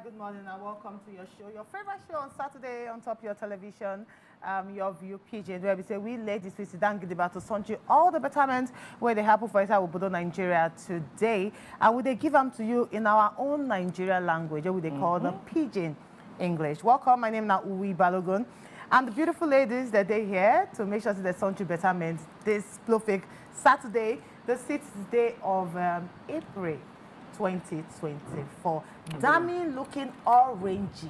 good morning and welcome to your show. Your favorite show on Saturday on top of your television, your view Pikin, where we say we ladies we sit down about to send you all the betterments where they happen for us in Nigeria today. And we they give them to you in our own Nigerian language, what they call the Pikin English. Welcome, my name is Uwi Balogun. And the beautiful ladies that they here to make sure that they send you betterment this perfect Saturday, the 6th day of April 2024. Damn looking orangey.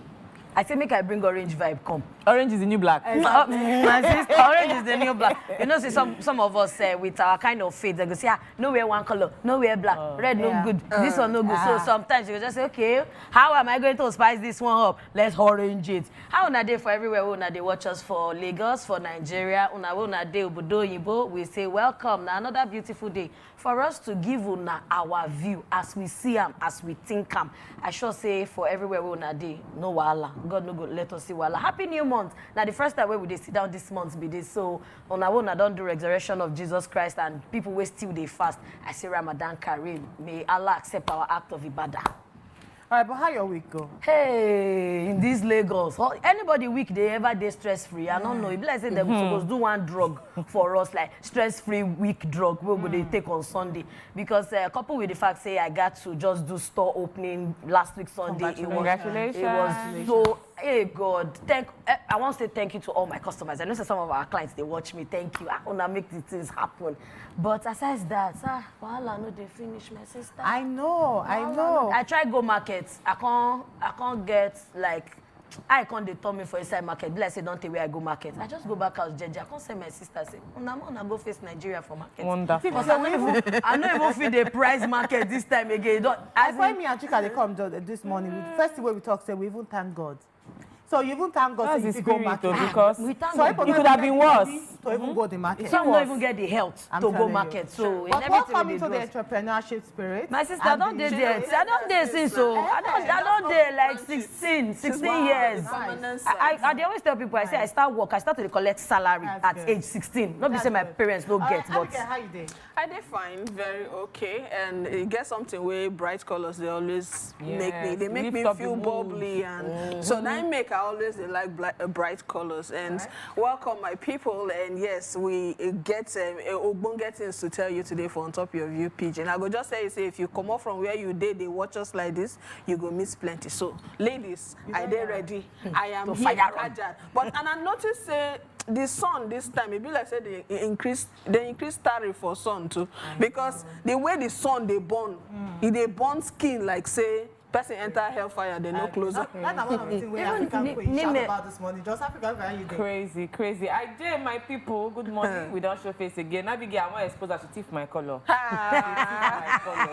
I say make I bring orange vibe come. Orange is the new black. My sister, orange is the new black. You know, see some of us with our kind of faith, they go say, no wear one color, no wear black, red no good, this one no good. So sometimes you just say, okay, how am I going to spice this one up? Let's orange it. How una day for everywhere? Una they watch us for Lagos, for Nigeria, una day obodo yibo. We say welcome. Now another beautiful day for us to give una our view as we see them, as we think them. I sure say for everywhere we una day, no wahala. God no go let us see wahala. Happy New Month. Now the first time we sit down this month be this. So on our own, I don't do resurrection of Jesus Christ and people will still they fast. I say Ramadan Kareem. May Allah accept our act of ibadah. All right, but how your week go? Hey, in this Lagos, anybody week they ever day stress-free. I don't know. If let's say they supposed to do one drug for us, like stress-free week drug, we would they take on Sunday. Because coupled with the fact, say I got to just do store opening last week Sunday. Congratulations. It was so. Hey God, I want to say thank you to all my customers. I know some of our clients they watch me. Thank you. I want to make these things happen. But aside that, wahala no they finish my sister. I know. I try go market. I can't get like I can't determine me for inside market. Let's say don't tell where I go market. I just go back out JJ. I can't say my sister say, "Una go face Nigeria for market." Wonderful. Because I don't even feel the price market this time again. I find me and Chika they come this morning. First way we talk, say we even thank God. So you even thank God That's if you go market. because we thank So God. it could have been worse. To even go the market. Some don't even get the health I'm to go telling market. you. So in But everything welcome we into do. the entrepreneurship spirit. My sister, I don't date yet. I don't date since so. I don't date like 16 years. I they always tell people, I say I start work, I start to collect salary at age 16. Not be say my parents don't get, but How you doing? I dey fine, very okay, and you get something where bright colors they always make me lift up feel the mood. bubbly, and so that make I always dey like bright colors. And welcome my people, and yes, we get ogbonge things to tell you today for On Top Your View Pigeon. I go just say if you come up from where you did, they watch us like this, you go miss plenty. So ladies, I dey ready. I am here, Kajad. But and I noticed the sun this time, it be like say they increase tariff for sun too, because the way the sun they burn, they burn skin like say person enter hellfire, they no closer. That's one of the things we African queen shout about this morning. Just Africa, how you doing? Crazy. I did my people. Good morning. We don't show face again. Abigail, I want to expose her to thief my color.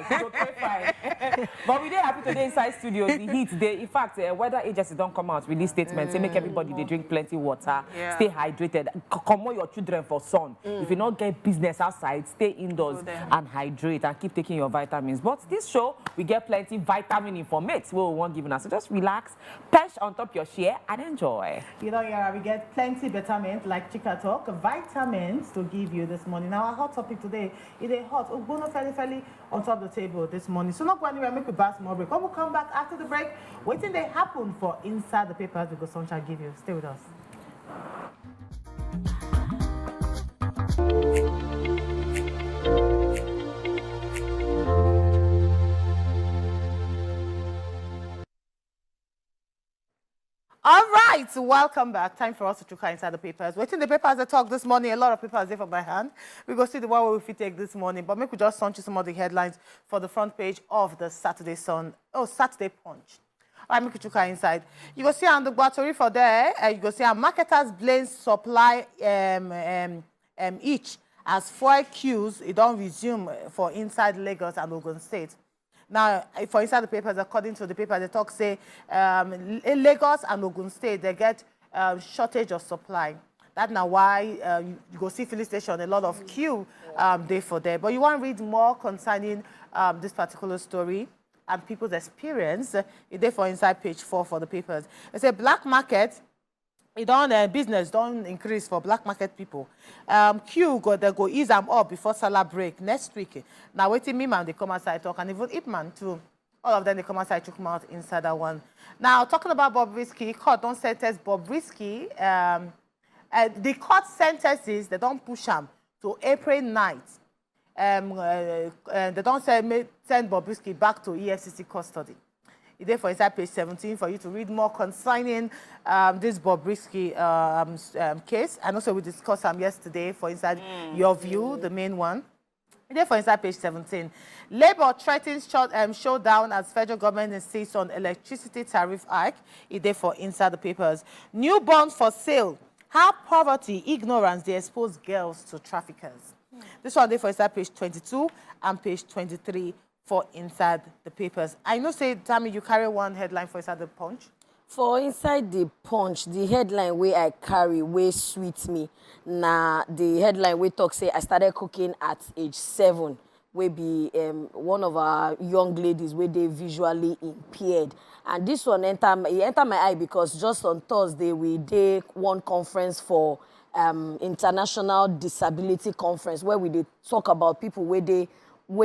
She go pay fine. But we dey happy today inside studio. The heat day. In fact, weather agency don't come out release statements. They make everybody they drink plenty water, stay hydrated, come on your children for sun. If you don't get business outside, stay indoors and hydrate and keep taking your vitamins. But this show, we get plenty vitamin information. We won't give us. So just relax, perch on top your chair and enjoy. You know, Yara, we get plenty betterment, like Chika talk, vitamins to give you this morning. Now, our hot topic today is a hot, fairly on top of the table this morning. So not go anywhere, make a bath more break. When we come back after the break, waiting they happen for inside the papers because Sunshine give you. Stay with us. All right, welcome back. Time for us to look inside the papers. Waiting the papers I talk this morning. A lot of papers there for my hand. We go see the one we take this morning, but maybe we just launch some of the headlines for the front page of the Saturday Saturday Punch. All right, make you look inside. You go see on the battery for there. You go see our marketers blame supply each as fuel queues. It don't resume for inside Lagos and Ogun State. Now, for inside the papers, according to the paper, they talk say in Lagos and Ogun State, they get shortage of supply. That's now why you go see filling station, a lot of queue there for there. But you want to read more concerning this particular story and people's experience, it's there for inside page 4 for the papers. It's a black market. Business don't increase for black market people. Queue they go ease them up before Salah break next week. Now waiting me man they come outside talk and even Ip man too All of them, they come outside, took them out inside that one. Now, talking about Bobrisky, court don't sentence Bobrisky. The court sentences, they don't push him to April 9th. They don't send Bobrisky back to EFCC custody. It's there for inside page 17 for you to read more concerning this Bobrisky case. And also we discussed yesterday for inside your view, the main one. It's there for inside page 17. Labour threatens showdown as federal government insists on electricity tariff hike. It's there for inside the papers. New bonds for sale. How poverty, ignorance, they expose girls to traffickers. This one there for inside page 22 and page 23 for inside the papers. I know, say, Tammy, you carry one headline for inside the Punch. For inside the Punch, the headline where I carry, where sweet me. Nah, the headline we talk say I started cooking at age 7. We be one of our young ladies where they visually impaired. And this one enter my eye because just on Thursday we did one conference for International Disability Conference where we did talk about people where they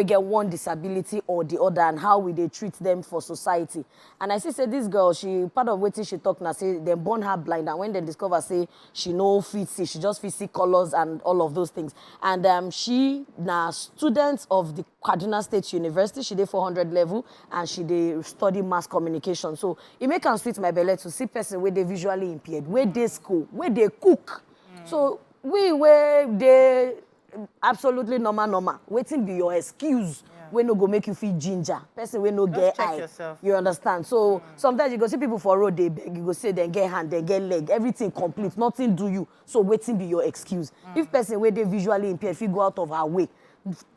get one disability or the other and how we they treat them for society. And I say this girl, she part of what she talk now say they born her blind, and when they discover say she no fit see, she just fit see colors and all of those things. And she now student of the Kaduna State University, she did 400 level and she did study mass communication. So it make her sweet my belly to see person where they visually impaired, where they school, where they cook. So we where they absolutely normal. Waiting be your excuse. We no go make you feel ginger. Person we no get eye. Yourself. You understand? So sometimes you go see people for road, they beg. You go say they get hand, they get leg, everything complete, nothing do you. So waiting be your excuse. If person where they visually impaired, if you go out of her way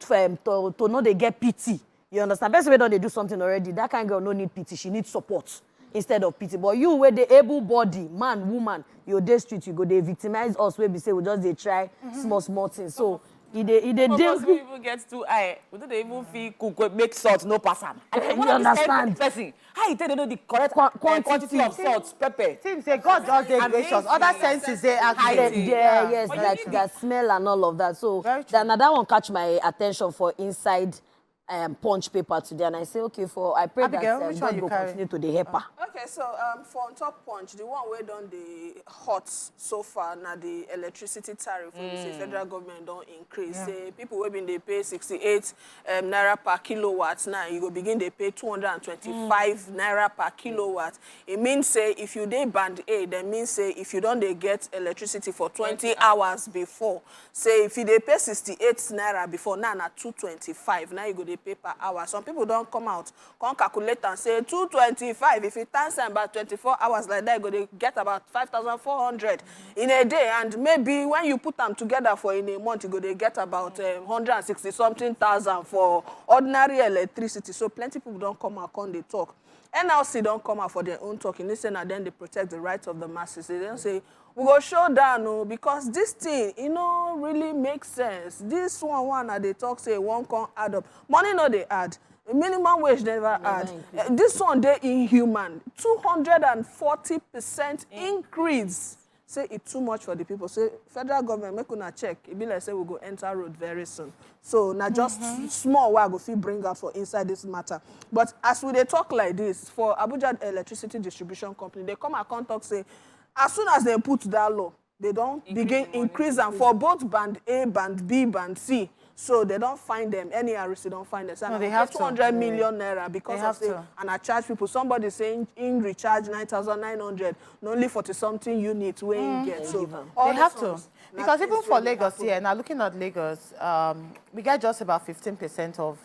to know they get pity. You understand? Person where don't they do something already, that kind of girl no need pity. She needs support instead of pity. But you where the able body, man, woman, you're day street, you go they victimize us where we say we just they try small things. So it Most people get too high. We don't even feel cook, make salt, no pass am. You understand? Person, how you tell them know the correct quantity of salt, pepper? Things say God does the gracious. Other senses they activate. Yes, like that smell and all of that. So another one catch my attention for inside Punch paper today, and I say, okay, I pray Abigail, that God will continue to the help her. Okay, so for on top Punch, the one where done the hot so far now the electricity tariff when the federal government don't increase. Say people will be they pay 68 naira per kilowatt. Now you go begin they pay 225 naira per kilowatt. It means say if you dey band A, that means say if you don't they get electricity for 20 hours before. Say if you they pay 68 naira before, now 225. Now you go they pay per hour. Some people don't come out, come calculate and say 225. If it turns about 24 hours like that, you go to get about 5,400 in a day. And maybe when you put them together for in a month, you go to get about 160 something thousand for ordinary electricity. So plenty people don't come out, come they talk. NLC don't come out for their own talking. They say and then they protect the rights of the masses. They don't say we go show down because this thing, really makes sense. This one they talk say one can add up. Money no they add. Minimum wage never add. This one they inhuman. 240% increase. Say it's too much for the people. Say federal government make una check. It be like say we go enter road very soon. So now just small while go feel bring out for inside this matter. But as we they talk like this for Abuja Electricity Distribution Company, they come and contact say as soon as they put that law, they don't begin increase and for both band A, band B, band C. So they don't find them. Any RC don't find them. So no, they have 200 million naira because of say, and I charge people. Somebody saying in recharge 9,900, only 40-something units where you get. So they have to. Because even for Lagos here, now looking at Lagos, we get just about 15% of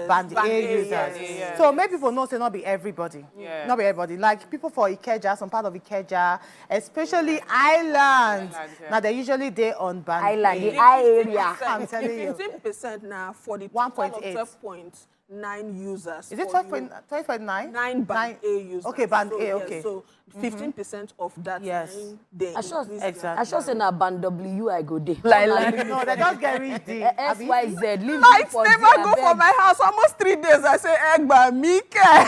band A users. Yes. So many people know say not be everybody. Not be everybody. Like people for Ikeja, some part of Ikeja, especially Island. Now they usually they on band Island, A. the I area. I'm telling you. 15% now for the 12.9 users. Is it 12.9? 9 band A users. Okay, band so, A, okay. So 15% of that. Yes. I just say na band W I go there. No, they just get rid of XYZ. Leave Lights for never go for my house. Almost 3 days. I say, Egba, Mika.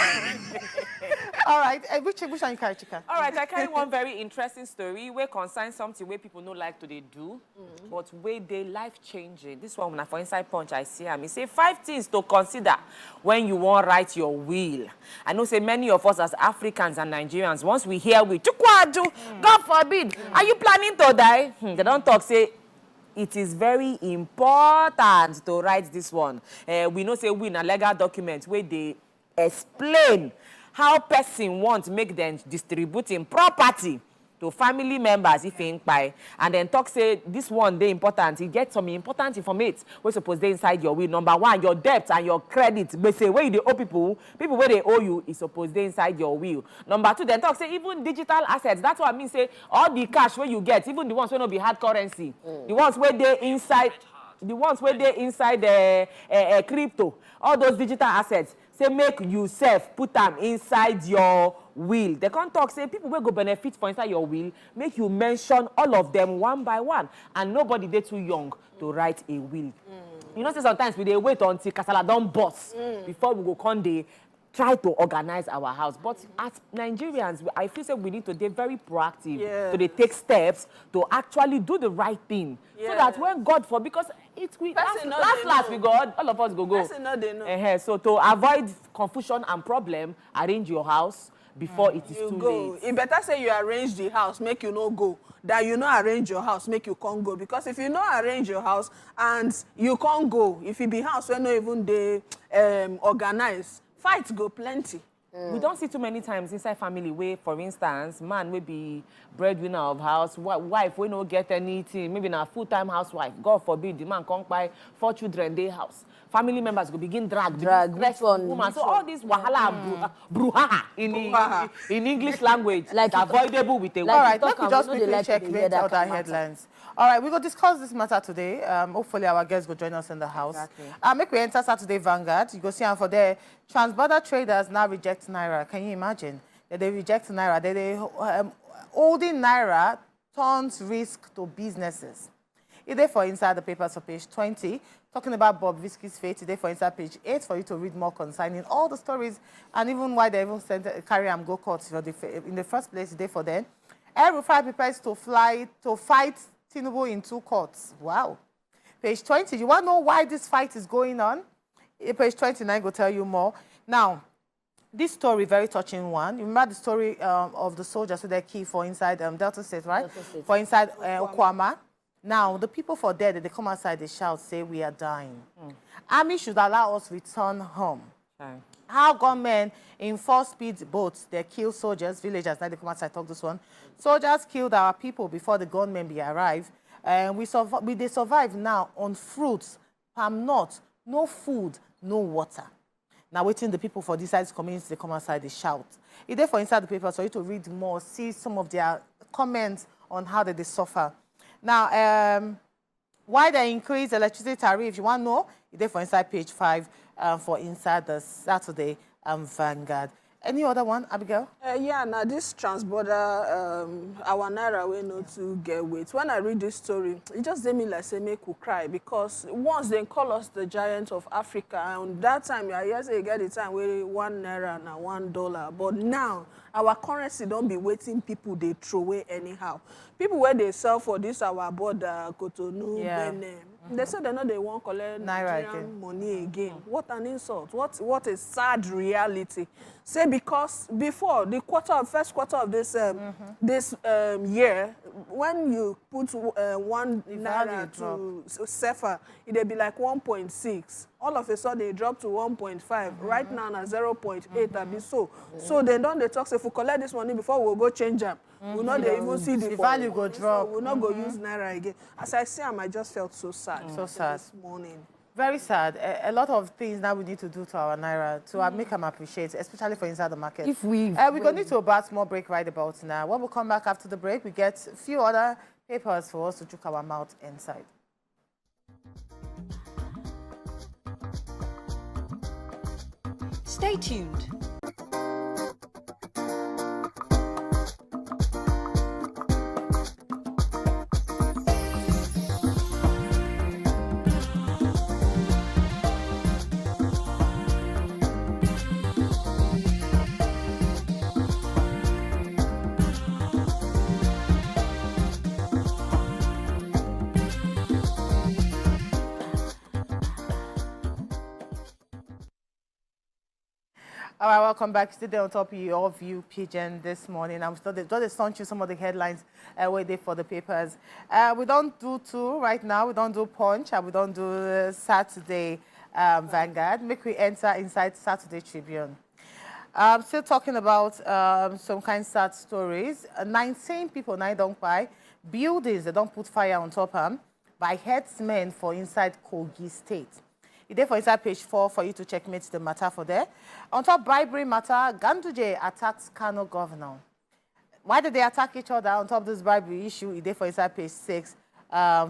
All right, which one you carry, Chika? All right, I carry one very interesting story where concerns something where people no like to they do, but where they life-changing. This one, when I for Inside Punch, I see him. He say 5 things to consider when you want to write your will. I know say many of us as Africans and Nigerians, once we hear will, God forbid, are you planning to die? They don't talk, say, it is very important to write this one. We know say we in a legal document where they explain how person wants make them distributing property to family members if in buy, and then talk say this one they important. You get some important information we suppose they inside your will. Number one, your debt and your credit. But say where you owe people where they owe you is supposed they inside your will. Number two, then talk say even digital assets. That's what I mean say all the cash where you get, even the ones where no be hard currency, the ones where they inside. The ones where they inside the crypto, all those digital assets, say make yourself put them inside your will. They can't talk, say people will go benefit for inside your will, make you mention all of them one by one. And nobody they too young to write a will. You know, say sometimes we they wait until Kasala don't bust before we go Conde try to organize our house. But as Nigerians, I feel like we need to be very proactive, to they take steps to actually do the right thing. So that when God for, because it we last we go, all of us go. So to avoid confusion and problem, arrange your house before it is too late. It better say you arrange the house, make you no go, that you not arrange your house, make you can't go. Because if you not arrange your house and you can't go, if it be house where not even they organize, fights go plenty. We don't see too many times inside family where, for instance, man will be breadwinner of house, wife will not get anything, maybe not a full-time housewife. God forbid, the man can't buy 4 children day house. Family members will begin drag this one, woman. So all this wahala, bruhaha in English language, like avoidable with a all right, let me just quickly check out our headlines. All right, we're going to discuss this matter today. Hopefully, our guests will join us in the house. Exactly. Make we enter Saturday Vanguard. You go see them for there. Transborder traders now reject Naira. Can you imagine? That they reject Naira. They holding Naira turns risk to businesses. It's there for inside the papers for page 20. Talking about Bob Visky's fate, it's there for inside page 8 for you to read more concerning all the stories and even why they even sent carry and go court in the first place. It's there for them. El-Rufai prepares to fight Tinubu in 2 courts. Wow. Page 20. You want to know why this fight is going on? Page 29 will tell you more. Now, this story, very touching one. You remember the story of the soldiers with their key for inside Delta State, right? Delta State. For inside Okwama. Now, the people for there, they come outside, they shout, say, we are dying. Army should allow us return home. How gunmen in 4-speed boats, they kill soldiers, villagers, now they come outside, talk this one. Soldiers killed our people before the gunmen arrive. And they survive now on fruits, palm nuts, no food, no water. Now, waiting the people for this side community, they come outside, they shout. It's there for inside the paper, so you to read more, see some of their comments on how they suffer. Now, why they increase electricity tariff, you want to know, it's there for inside page 5 for inside the Saturday Vanguard. Any other one, Abigail? Yeah, now this transborder, our Naira we know to get weight. When I read this story, it just made me like say make you cry, because once they call us the giant of Africa, and that time I hear say you get the time where 1 Naira and $1, but now our currency don't be waiting people they throw away anyhow. People where they sell for this our border, Cotonou, Benin, they say they know they won't collect Nigerian money again. What an insult! What a sad reality. Say because before the first quarter of this this year, when you put 1 Naira to Sefa, it'd be like 1.6. All of a sudden they drop to 1.5. Right now na 0.8. So they don't talk. So if we collect this money before we'll go change them. We'll not even see the value go drop. We'll not go use Naira again. As I see them, I just felt so sad. So sad. This morning. Very sad. A lot of things now we need to do to our Naira to make them appreciate, especially for inside the market. If we're going to need to about small break right about now. When we come back after the break, we get a few other papers for us to chook our mouth inside. Stay tuned. All right, welcome back. Still there on top of your view, Pigeon, this morning. I'm still just launch you some of the headlines waiting for the papers. We don't do two right now. We don't do Punch, and we don't do Saturday Vanguard. Make we enter inside Saturday Tribune. Still talking about some kind of sad stories. 19 people now don't buy buildings. They don't put fire on top of them by headsmen for inside Kogi State. It's there for inside page 4 for you to checkmate the matter for there. On top bribery matter, Ganduje attacks Kano governor. Why did they attack each other on top of this bribery issue? It's there for inside page 6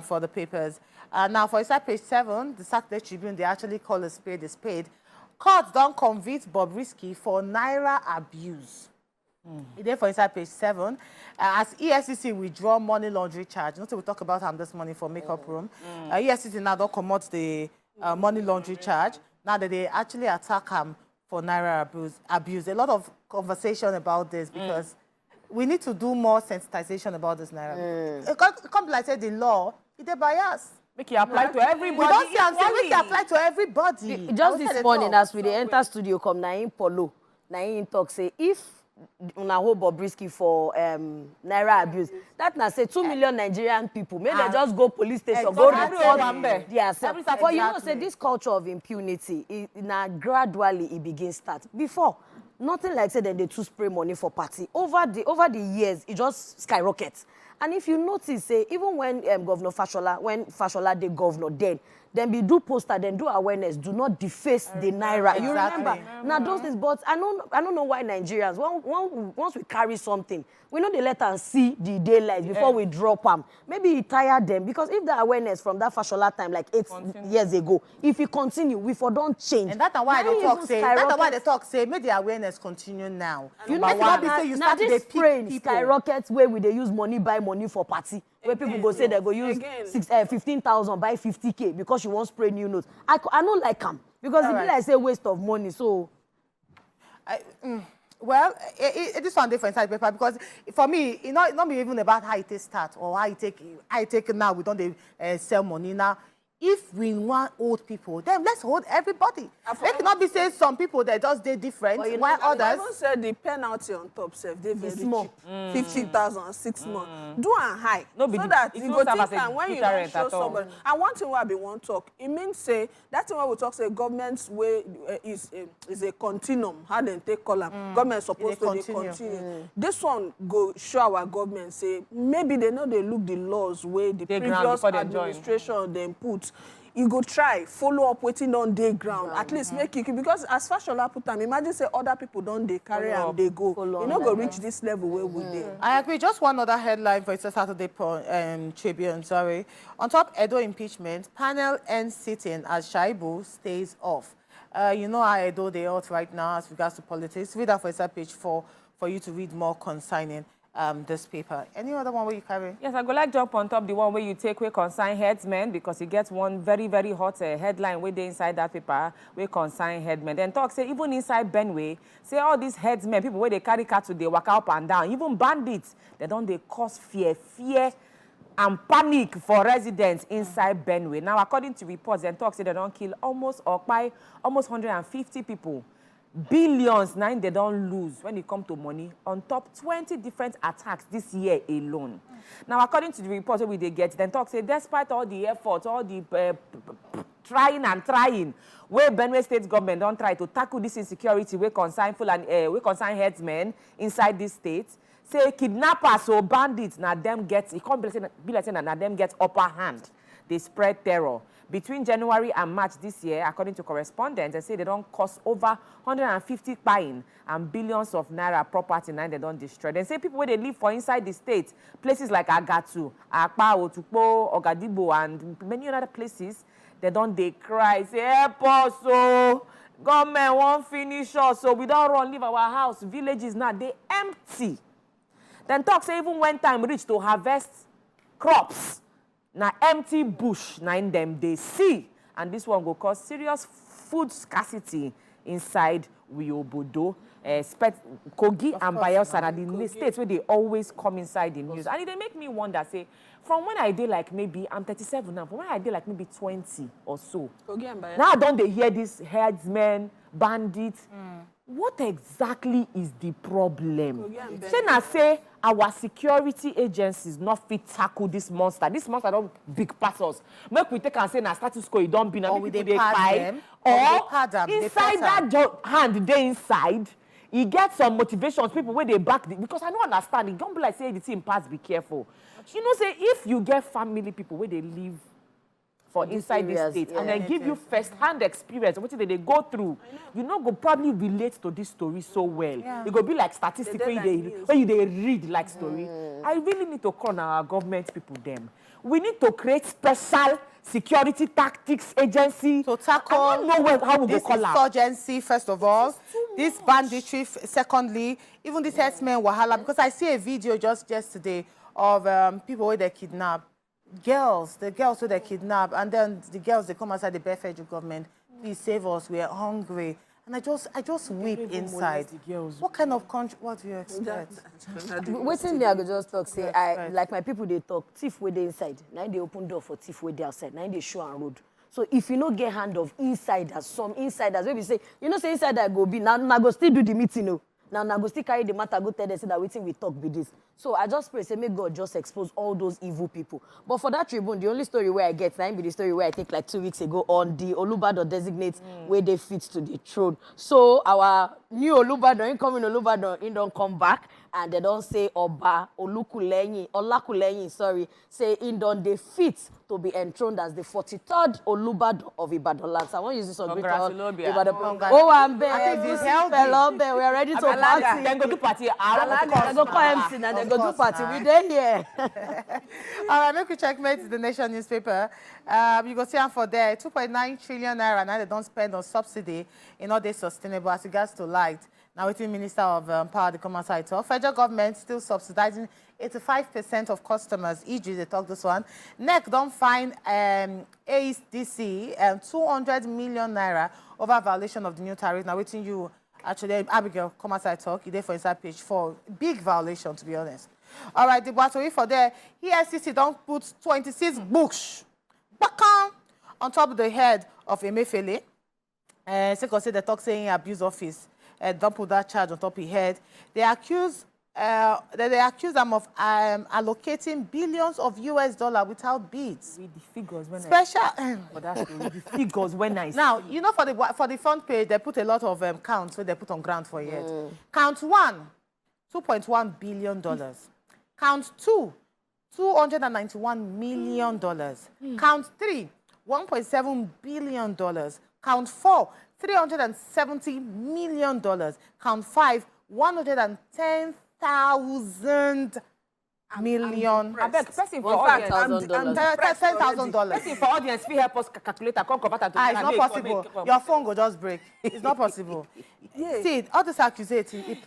for the papers. Now for inside page 7, the Saturday Tribune, they actually call a spade a spade. Court don't convict Bobrisky for Naira abuse. It's there for inside page 7. As EFCC withdraw money laundering charge. Not we talk about him this morning for makeup room. EFCC now don't come out the money laundering charge. Now that they actually attack him for Naira abuse. A lot of conversation about this because we need to do more sensitization about this Naira. It can't be like say the law, it's a bias. Make it apply to everybody. We don't see and say make it apply to everybody. Just this morning, as we enter studio, come Naim Polo, Naim talk say if una hold Bobrisky for Naira abuse, that na say 2 million Nigerian people, maybe they just go police station, go report themselves. But you know, say this culture of impunity, gradually it begins start. Before, nothing like say that they too spray money for party. Over the years, it just skyrockets. And if you notice, say, even when Governor Fashola the governor, then be do poster, then do awareness, do not deface the Naira. You remember? Now those things, but I don't know why Nigerians, once we carry something, we know they let them see the daylight before we drop them. Maybe it tired them, because if the awareness from that Fashola time, like 8 years ago, if we continue, we for don't change. And that's why they talk say, that's why they talk say, make the awareness continue now. You know what? Now this spraying skyrockets where we they use money, buy money for party. Where people go say they go use 15,000, buy 50K because you want spray new notes. I don't like them because it be like say waste of money. So, well, it is one different side paper because for me, it's not be even about how it start or how it take it now. We don't sell money now. If we want old people, then let's hold everybody. They cannot be saying some people that just they different, while others. I even said the penalty on top, they very small. 50,000, 6 months. Do and high. No, so that you go take time when you don't show somebody. And one thing where we won't talk, it means say that thing where we talk say government's way is a continuum. How they take column. Government supposed to continue. This one go show our government say maybe they know they look the laws where the previous administration then put. You go try, follow up waiting on day ground. At least make it, because as Fashola put time, imagine say other people don't they carry and they go. You not go reach this level where we there. I agree. Just one other headline for Saturday Tribune, sorry. On top, Edo impeachment, panel ends sitting as Shaibu stays off. You know how Edo they ought right now as regards to politics. Read that for page 4 for you to read more concerning this paper. Any other one where you carry? Yes, I go like jump on top the one where you take where consign headsmen, because you get one very, very hot headline where they inside that paper where consign headsmen. Then talk say even inside Benway, say all these headsmen, people where they carry cattle, they walk up and down. Even bandits, they cause fear and panic for residents inside Benway. Now, according to reports, then talk say they don't kill almost 150 people. Billions now they don't lose when it comes to money on top 20 different attacks this year alone. Now, according to the report we they get, then talk say despite all the efforts, all the trying, where Benue State government don't try to tackle this insecurity, we concern headsmen inside this state. Say kidnappers or bandits, now them get it can't be like now them get upper hand. They spread terror. Between January and March this year, according to correspondents, they say they don't cost over 150 buying and billions of naira property now they don't destroy. They say people where they live for inside the state, places like Agatu, Akpa, Otukpo, Ogadibo, and many other places, they cry, say, help us, so government won't finish us, so we don't run leave our house. Villages now, they empty. Then talk say even when time reach to harvest crops, na empty bush na in them they see, and this one will cause serious food scarcity inside Wiobodo, Kogi and Bayelsa, and the states where they always come inside the news. And they make me wonder, say, from when I did like maybe, I'm 37 now, from when I did like maybe 20 or so, now don't they hear these headsmen, bandits, what exactly is the problem? Say na say our security agencies not fit tackle this monster. This monster don't big pass us. Make we take and say na status quo, it don't be na Or people they dey pad fight. them, Or or they pad them, they inside press that hand they inside, you get some motivations, people where they back the, because I don't understand. It don't be like say the team pass, be careful. You know, say if you get family people where they live for inside this state, and then give you first-hand experience of what they go through, you know, go probably relate to this story so well. It go be like statistics when you they read like story. I really need to call our government people them. We need to create special security tactics agency to tackle. I don't know how we go call out. Insurgency, first of all, this banditry, secondly, even this herdsmen wahala, because I see a video just yesterday of people where they kidnap girls, the girls who they kidnap, and then the girls they come outside the bare federal government, please save us, we are hungry. And I just weep inside. What kind of country, what do you expect? Waiting there, I go just talk, say, I, like my people, they talk, thief where they inside. Now they open door for thief where they outside. Now they show and road. So if you no get hand of insiders, some insiders, maybe say, you know, say insider go be, now I go still do the meeting, no. Now I go still carry the matter, go tell them, say that waiting we talk be this. So I just pray, say, may God just expose all those evil people. But for that Tribune, the only story where I get, now be the story where I think like 2 weeks ago on the Olubado designate where they fit to the throne. So our new Olubado, incoming Olubado, he don't come back, and they don't say Oba Olakulenyi, sorry, say in don't they fit to be enthroned as the 43rd Olubado of Ibadan land. So I want to use this on Ibadan. Oh, I'm there. This fellow, we are ready to party. Then go do party. They go call MC now. They go do party. We there here. All right, make we checkmate the Nation newspaper. You go see them for there. 2.9 trillion naira now they don't spend on subsidy in order sustainable as regards to light. Now, waiting Minister of Power, the Common Side. Federal government still subsidizing 85% of customers. E.g., they talk this one. NEC don't find AEDC 200 million naira over violation of the new tariff. Now, waiting you actually, Abigail, Common Side talk. You there for inside page 4. Big violation, to be honest. All right, the battery for there. ESCC don't put 26 books on top of the head of Emefiele. Second, say the talk saying abuse office. Don't put that charge on top of his head. They accuse them of allocating billions of US dollars without bids. With the figures when Special. But that's with the figures when I Now, you know, for the front page, they put a lot of counts, so they put on ground for it. Count 1, $2.1 billion. Count 2, $291 million. Count 3, $1.7 billion. Count 4, $370 million. Count 5, 110,000 million. I beg, person for audience. $10,000. Person for audience, if help us calculate, I can't convert it to It's not possible. Your phone will just break. It's not possible. See, all this accusation, it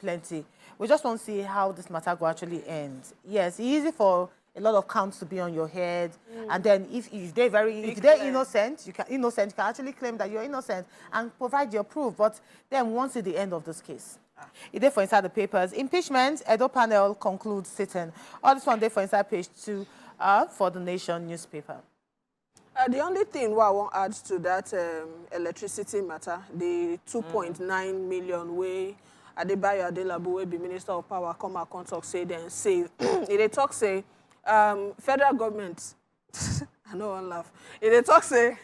plenty. We just want to see how this matter will actually end. Yes, it's easy for a lot of counts to be on your head, and then if they're innocent, you can actually claim that you're innocent and provide your proof. But then once at the end of this case, it there for inside the papers. Impeachment, Edo panel concludes sitting. All this one there for inside page 2 for the Nation newspaper. The only thing what I want to add to that electricity matter, the 2.9 million way Adebayo Adelabu will be Minister of Power come and talk say then say they talk say federal government I know one laugh. If they talk say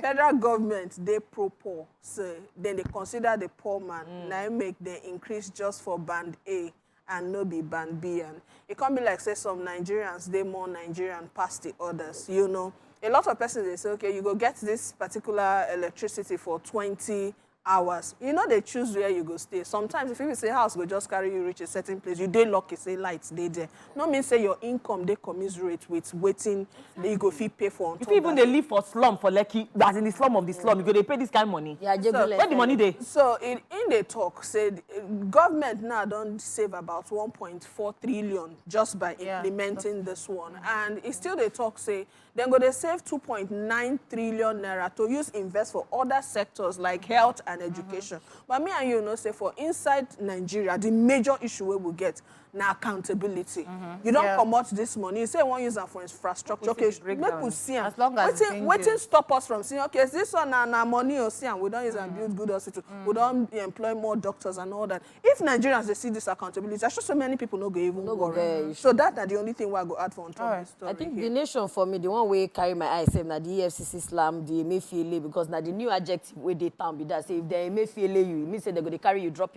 federal government they pro-poor, say then they consider the poor man now make the increase just for band A and no be band B, and it can't be like say some Nigerians they more Nigerian past the others, you know. A lot of persons they say okay, you go get this particular electricity for 20 hours. You know they choose where you go stay. Sometimes if you say house go just carry you reach a certain place, you dey lucky say lights they there. No mean say your income they commiserate with waiting you go fee pay for. If even they live for slum for Lekki, that's in the slum of the slum, you go they pay this kind of money. Yeah, so, where the money they? So in the talk said government now don't save about 1.4 trillion just by implementing this one, and it still they talk say then go they save 2.9 trillion naira to use invest for other sectors like health and education. But me and you know say for inside Nigeria the major issue we will get na accountability. You don't come out this money. You say you want use for infrastructure. Okay, make we see. As long as waiting stop us from saying, okay, this one na money or see, and we don't use and build good hospital. We don't employ more doctors and all that. If Nigerians they see this accountability, there's just so many people no go even worry. So that's the only thing we go add for on top of this story. I think the nation for me, the one way carry my eyes, say na the EFCC slam the Emefiele, because na the new adjective where they town be that say if they Emefiele you, it means say they go they carry you, drop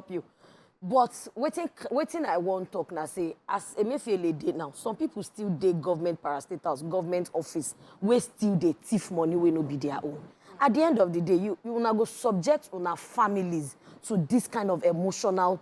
you. But waiting I won't talk now say as Emefiele did now, some people still dey government parastatals, government office, where still they thief money wey no be their own. At the end of the day, you una go subject una families to this kind of emotional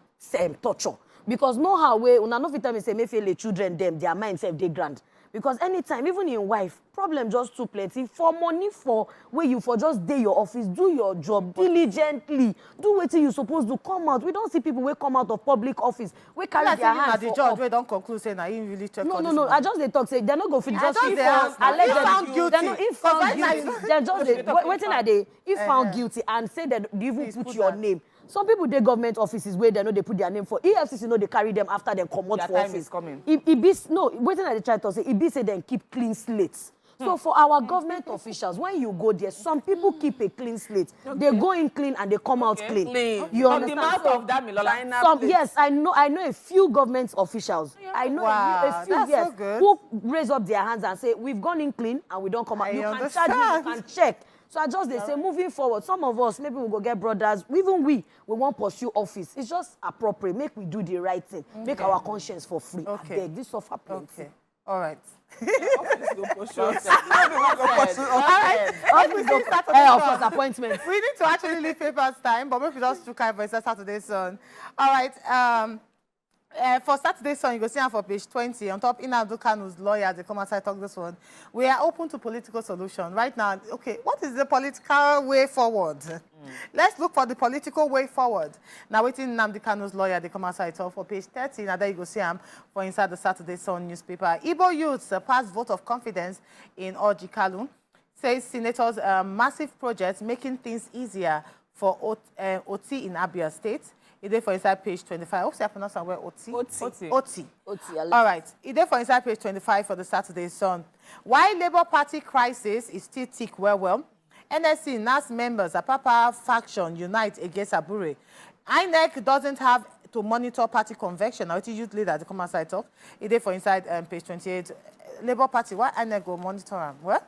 torture. Because no how way una no fit tell me say Emefiele children them their mind self dey grand. Because anytime, even in wife, problem just too plenty. For money for where you for just day your office, do your job diligently. Do what you supposed to come out. We don't see people who come out of public office. We carry their hands the judge, we don't conclude saying I ain't really check. No. I just they talk say they're not going to just found guilty. If found guilty, they're just waiting at the if found guilty and say that you even put your name. Some people they government offices where they know they put their name for. EFCC know they carry them after they come out for office. Is coming. Waiting at the child to say it be say then keep clean slates. So for our government officials, when you go there, some people keep a clean slate. They go in clean and they come out clean. You understand? The mouth of that Milola. Yes, I know a few government officials. I know a few so good. who raise up their hands and say we've gone in clean and we don't come out. You can charge me, you can check. So I just they say moving forward, some of us maybe we'll go get brothers. Even we won't pursue office. It's just appropriate. Make we do the right thing. Make our conscience for free. Okay. I beg, this suffer plenty. Okay. All right. Of course, appointment. We need to actually leave papers time, but maybe just to kind of Saturday Sun. All right. For Saturday Sun, you go see her for page 20. On top, Nnamdi Kanu's lawyer, they come outside talk this one. We are open to political solution. Right now, okay, what is the political way forward? Let's look for the political way forward. Now, waiting Nnamdi Kanu's lawyer, they come outside talk for page 30. Now, there you go see him for inside the Saturday Sun newspaper. Igbo youths pass vote of confidence in Orji Kalu. Says senators massive projects making things easier for OT in Abia State. It is for inside page 25. I hope I pronounce that word OT. All right. It is for inside page 25 for the Saturday Sun. Why Labour Party crisis is still tick well. NSC NAS members, Apapa faction unite against Abure. INEC doesn't have to monitor party convention. Now it is youth leader to come outside talk. It is for inside page 28. Labour Party, why INEC go monitor them? Well,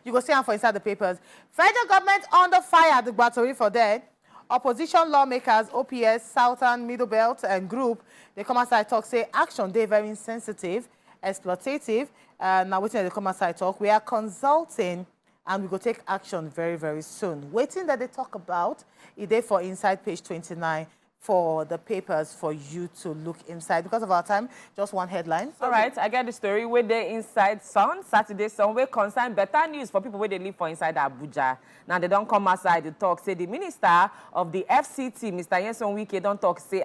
you go see them for inside the papers. Federal government under fire, the battery for that. Opposition lawmakers, OPS, Southern, Middle Belt, and group, they come outside talk, say action, they're very insensitive, exploitative. Now, waiting they come outside talk, we are consulting, and we go take action very, very soon. Waiting that they talk about, it is for inside page 29 for the papers for you to look inside. Because of our time, just one headline. All right, I get the story where they inside Sun, Saturday Sun, where concern better news for people where they live for inside Abuja. Now they don't come outside to talk. Say the minister of the FCT, Mr. Yenson Wike, don't talk. Say,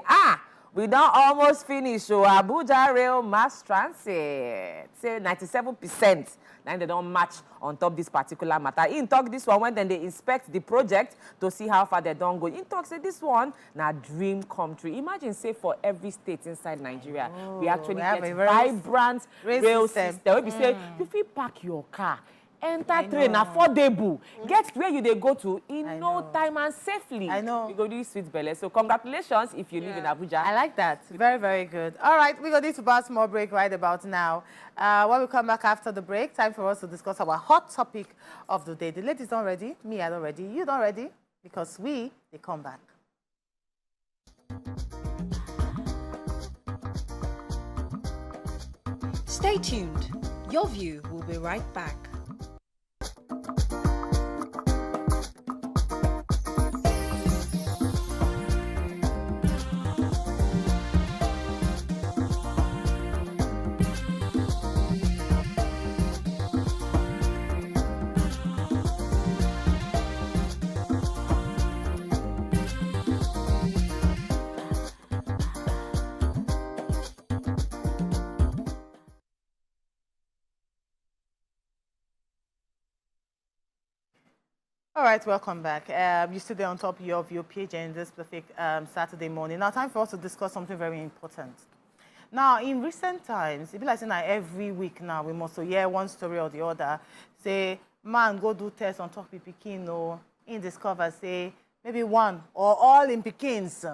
we don't almost finish. So Abuja Rail Mass Transit. Say 97%. Then they don't match on top this particular matter. In talk this one when then they inspect the project to see how far they don't go. In talk say this one now dream come true. Imagine say for every state inside Nigeria, we actually get a vibrant rail system. We say you feel park your car, enter train, affordable, get where you they go to in no time and safely. I know. You go do sweet belly. So congratulations if you live in Abuja. I like that. Very, very good. All right, we're going to pass more break right about now. When we come back after the break, time for us to discuss our hot topic of the day. The ladies not ready, me I not ready, you not ready, because they come back. Stay tuned. Your View will be right back. All right, welcome back. You still there on top of your page in this perfect Saturday morning. Now, time for us to discuss something very important. Now, in recent times, it be like saying that every week now, we must hear one story or the other. Say, man, go do test on top of Pikin, or in discover, say, maybe one or all in Pikins,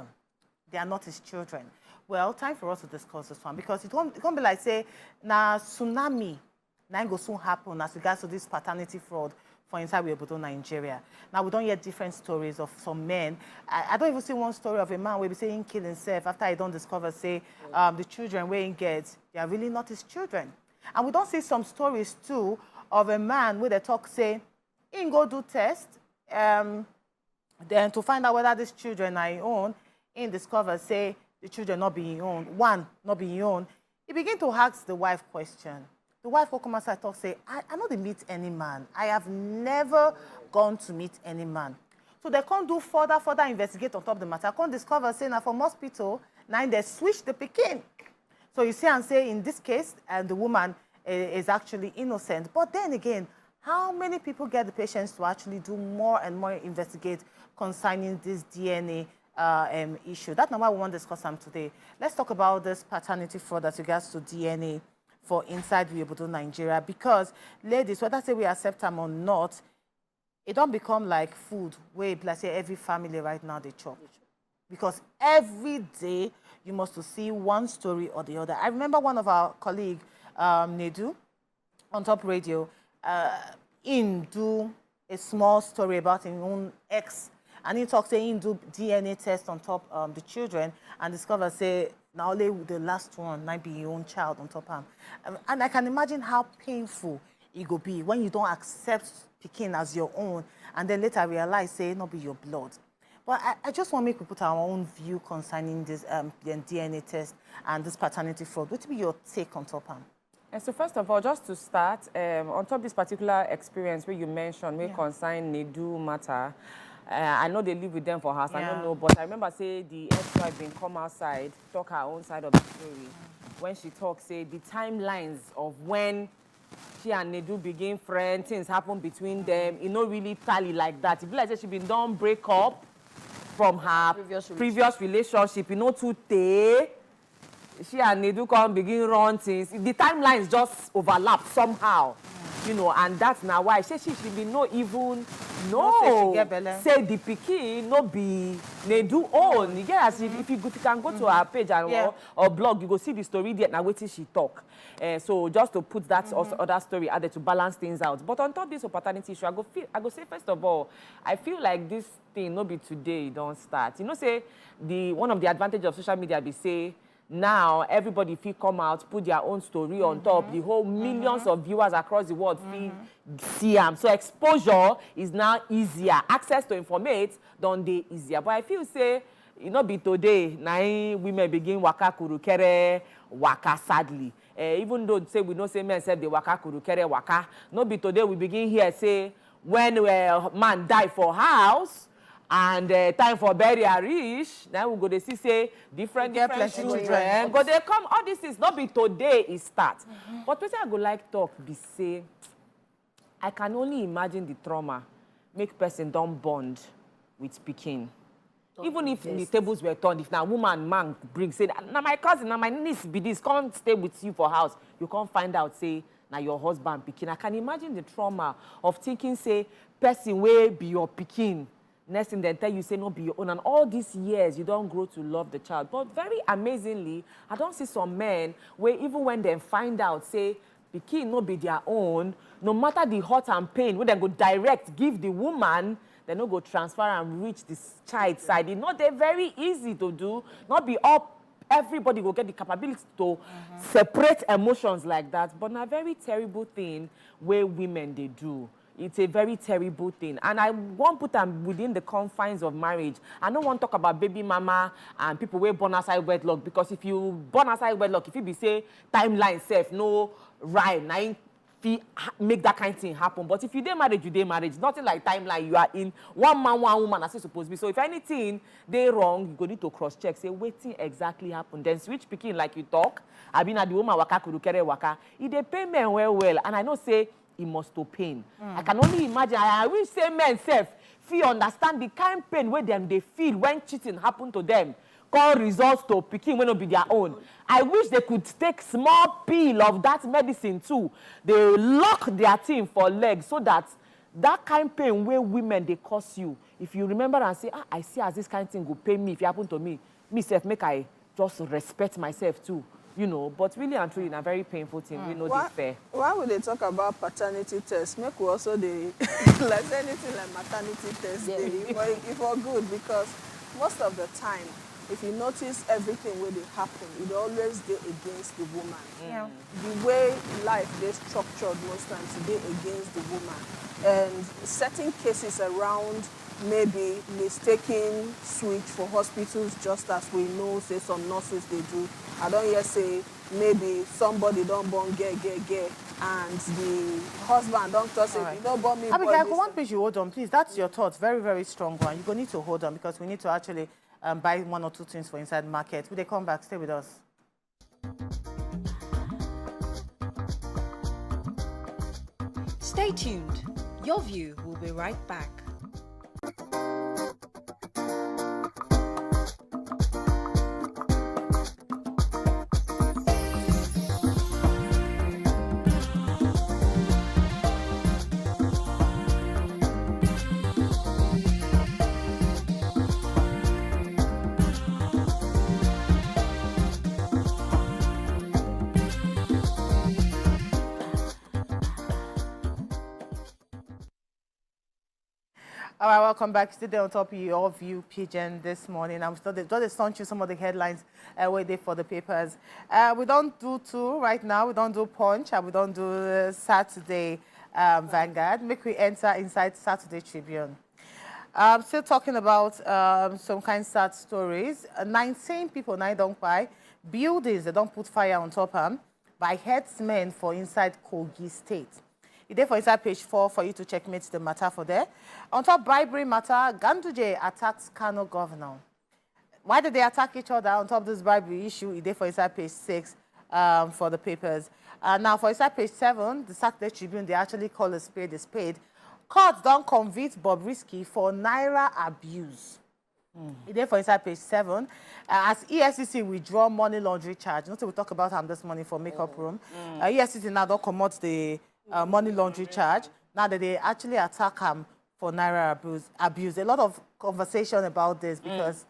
they are not his children. Well, time for us to discuss this one because it won't be like, say, na tsunami, now go soon happen as regards to this paternity fraud for inside Nigeria. Now, we don't hear different stories of some men. I don't even see one story of a man where he say he kill himself after he don't discover, say, the children where he gets, they are really not his children. And we don't see some stories, too, of a man where they talk, say, he go do test, then to find out whether these children are his own, he discover, say, the children not being his own, one not being his own. He begin to ask the wife question. The wife will come outside talk, say, I not meet any man. I have never gone to meet any man. So they can't do further investigate on top of the matter. Can't discover, say, now from hospital, now they switch the Pikin. So you see and say, in this case, the woman is actually innocent. But then again, how many people get the patience to actually do more and more investigate concerning this DNA issue? That's not why we want to discuss them today. Let's talk about this paternity fraud as regards to DNA for inside Nigeria, because ladies, whether say we accept them or not, it don't become like food where let's say every family right now they chop. Because every day you must see one story or the other. I remember one of our colleagues, Nedu, on Top Radio, in do a small story about his own ex, and he talks saying he do DNA test on top the children and discover say now only the last one might be your own child on top of him. And I can imagine how painful it will be when you don't accept Pikin as your own and then later realize say not be your blood. But I just want to make we put our own view concerning this DNA test and this paternity fraud. What will be your take on top of him? And so first of all, just to start, on top of this particular experience where you mentioned, may concern Nedu matter, I know they live with them for house, I don't know, but I remember say the ex-wife been come outside, talk her own side of the story. When she talks, say the timelines of when she and Nedu begin friends, things happen between them, it not really tally like that. It be like she been done break up from her previous relationship, you know, too tey. She and Nedu come begin run things. The timelines just overlap somehow, you know, and that's now why she be no even say the Pikin no be Nedu own. You get as if you can go to her page and or blog, you go see the story there. Now wait till she talk. So just to put that other story added to balance things out. But on top of this paternity issue, I go say first of all, I feel like this thing no be today it don't start. You know, say one of the advantages of social media be say. Now, everybody feel come out, put their own story on top. The whole millions of viewers across the world feel see them. So exposure is now easier. Access to informate don't dey easier. But I feel say, it not be today, now women begin waka kurukere waka sadly. Even though say we don't say men say they waka kurukere waka. Not be today we begin here say, when man die for house, and time for burial reach, now we go to see say different children. But they come, all this is not be today it starts. But what I go like talk be say, I can only imagine the trauma make person don't bond with Pikin. Even if the tables were turned, if now woman man bring say, now my cousin, now my niece be this, can't stay with you for house, you can't find out say now your husband Pikin. I can imagine the trauma of thinking say person will be your Pikin. Next thing they tell you, say, no, be your own. And all these years, you don't grow to love the child. But very amazingly, I don't see some men where even when they find out, say, Pikin no be their own, no matter the hurt and pain, when they go direct, give the woman, they no go transfer and reach this child side. It's not they're very easy to do. Not be up, everybody will get the capability to separate emotions like that. But a very terrible thing where women, they do. It's a very terrible thing. And I won't put them within the confines of marriage. I don't want to talk about baby mama and people who born outside wedlock, because if you born outside wedlock, if you be say timeline self, no rhyme, now you make that kind of thing happen. But if you dey marriage, you dey marriage. Nothing like timeline. You are in one man, one woman, as it's supposed to be. So if anything they wrong, you go need to cross-check. Say, waiting exactly happened. Then switch Pikin like you talk. I been at the woman waka kurukere waka. It dey pay men well. And I know say, it must to pain. I can only imagine. I wish say men self feel understand the kind of pain where them they feel when cheating happen to them. call results to Pikin when it be their own. I wish they could take small pill of that medicine too. They lock their team for legs so that that kind of pain where women they cause you. If you remember and say, I see as this kind of thing will pay me if it happen to me, myself make I just respect myself too. You know, but really and truly, in a very painful thing, we know this fair. Why would they talk about paternity tests? Make we also the like anything like maternity tests. Yeah. If for good, because most of the time, if you notice everything where they happen, it always dey against the woman. Yeah. The way life is structured most times, they against the woman. And certain cases around maybe mistaking switch for hospitals, just as we know, say some nurses they do. I don't hear say maybe somebody don't born get, and the husband don't just say, you don't born me. Abigail, I want please you hold on, please. That's your thoughts. Very, very strong one. You're going to need to hold on because we need to actually buy one or two things for inside market. Will they come back? Stay with us. Stay tuned. Your View will be right back. All right, welcome back. Still there on top of your view, Pigeon, this morning. I'm still just launching some of the headlines waiting for the papers. We don't do two right now. We don't do Punch, and we don't do Saturday Vanguard. Make we enter inside Saturday Tribune. Still talking about some kind of sad stories. 19 people now don't buy buildings. They don't put fire on top of them by headsmen for inside Kogi State. It's there for inside page 4 for you to checkmate the matter for there. On top bribery matter, Ganduje attacks Kano governor. Why did they attack each other on top of this bribery issue? It's there for inside page 6 for the papers. Now for inside page 7, the Saturday Tribune, they actually call a spade a spade. Court don't convict Bobrisky for Naira abuse. It's there for inside page 7. As EFCC withdraw money laundering charge. Not we talk about him this morning for makeup room. EFCC now don't come out the money laundering charge. Now that they actually attack him for Naira abuse. A lot of conversation about this because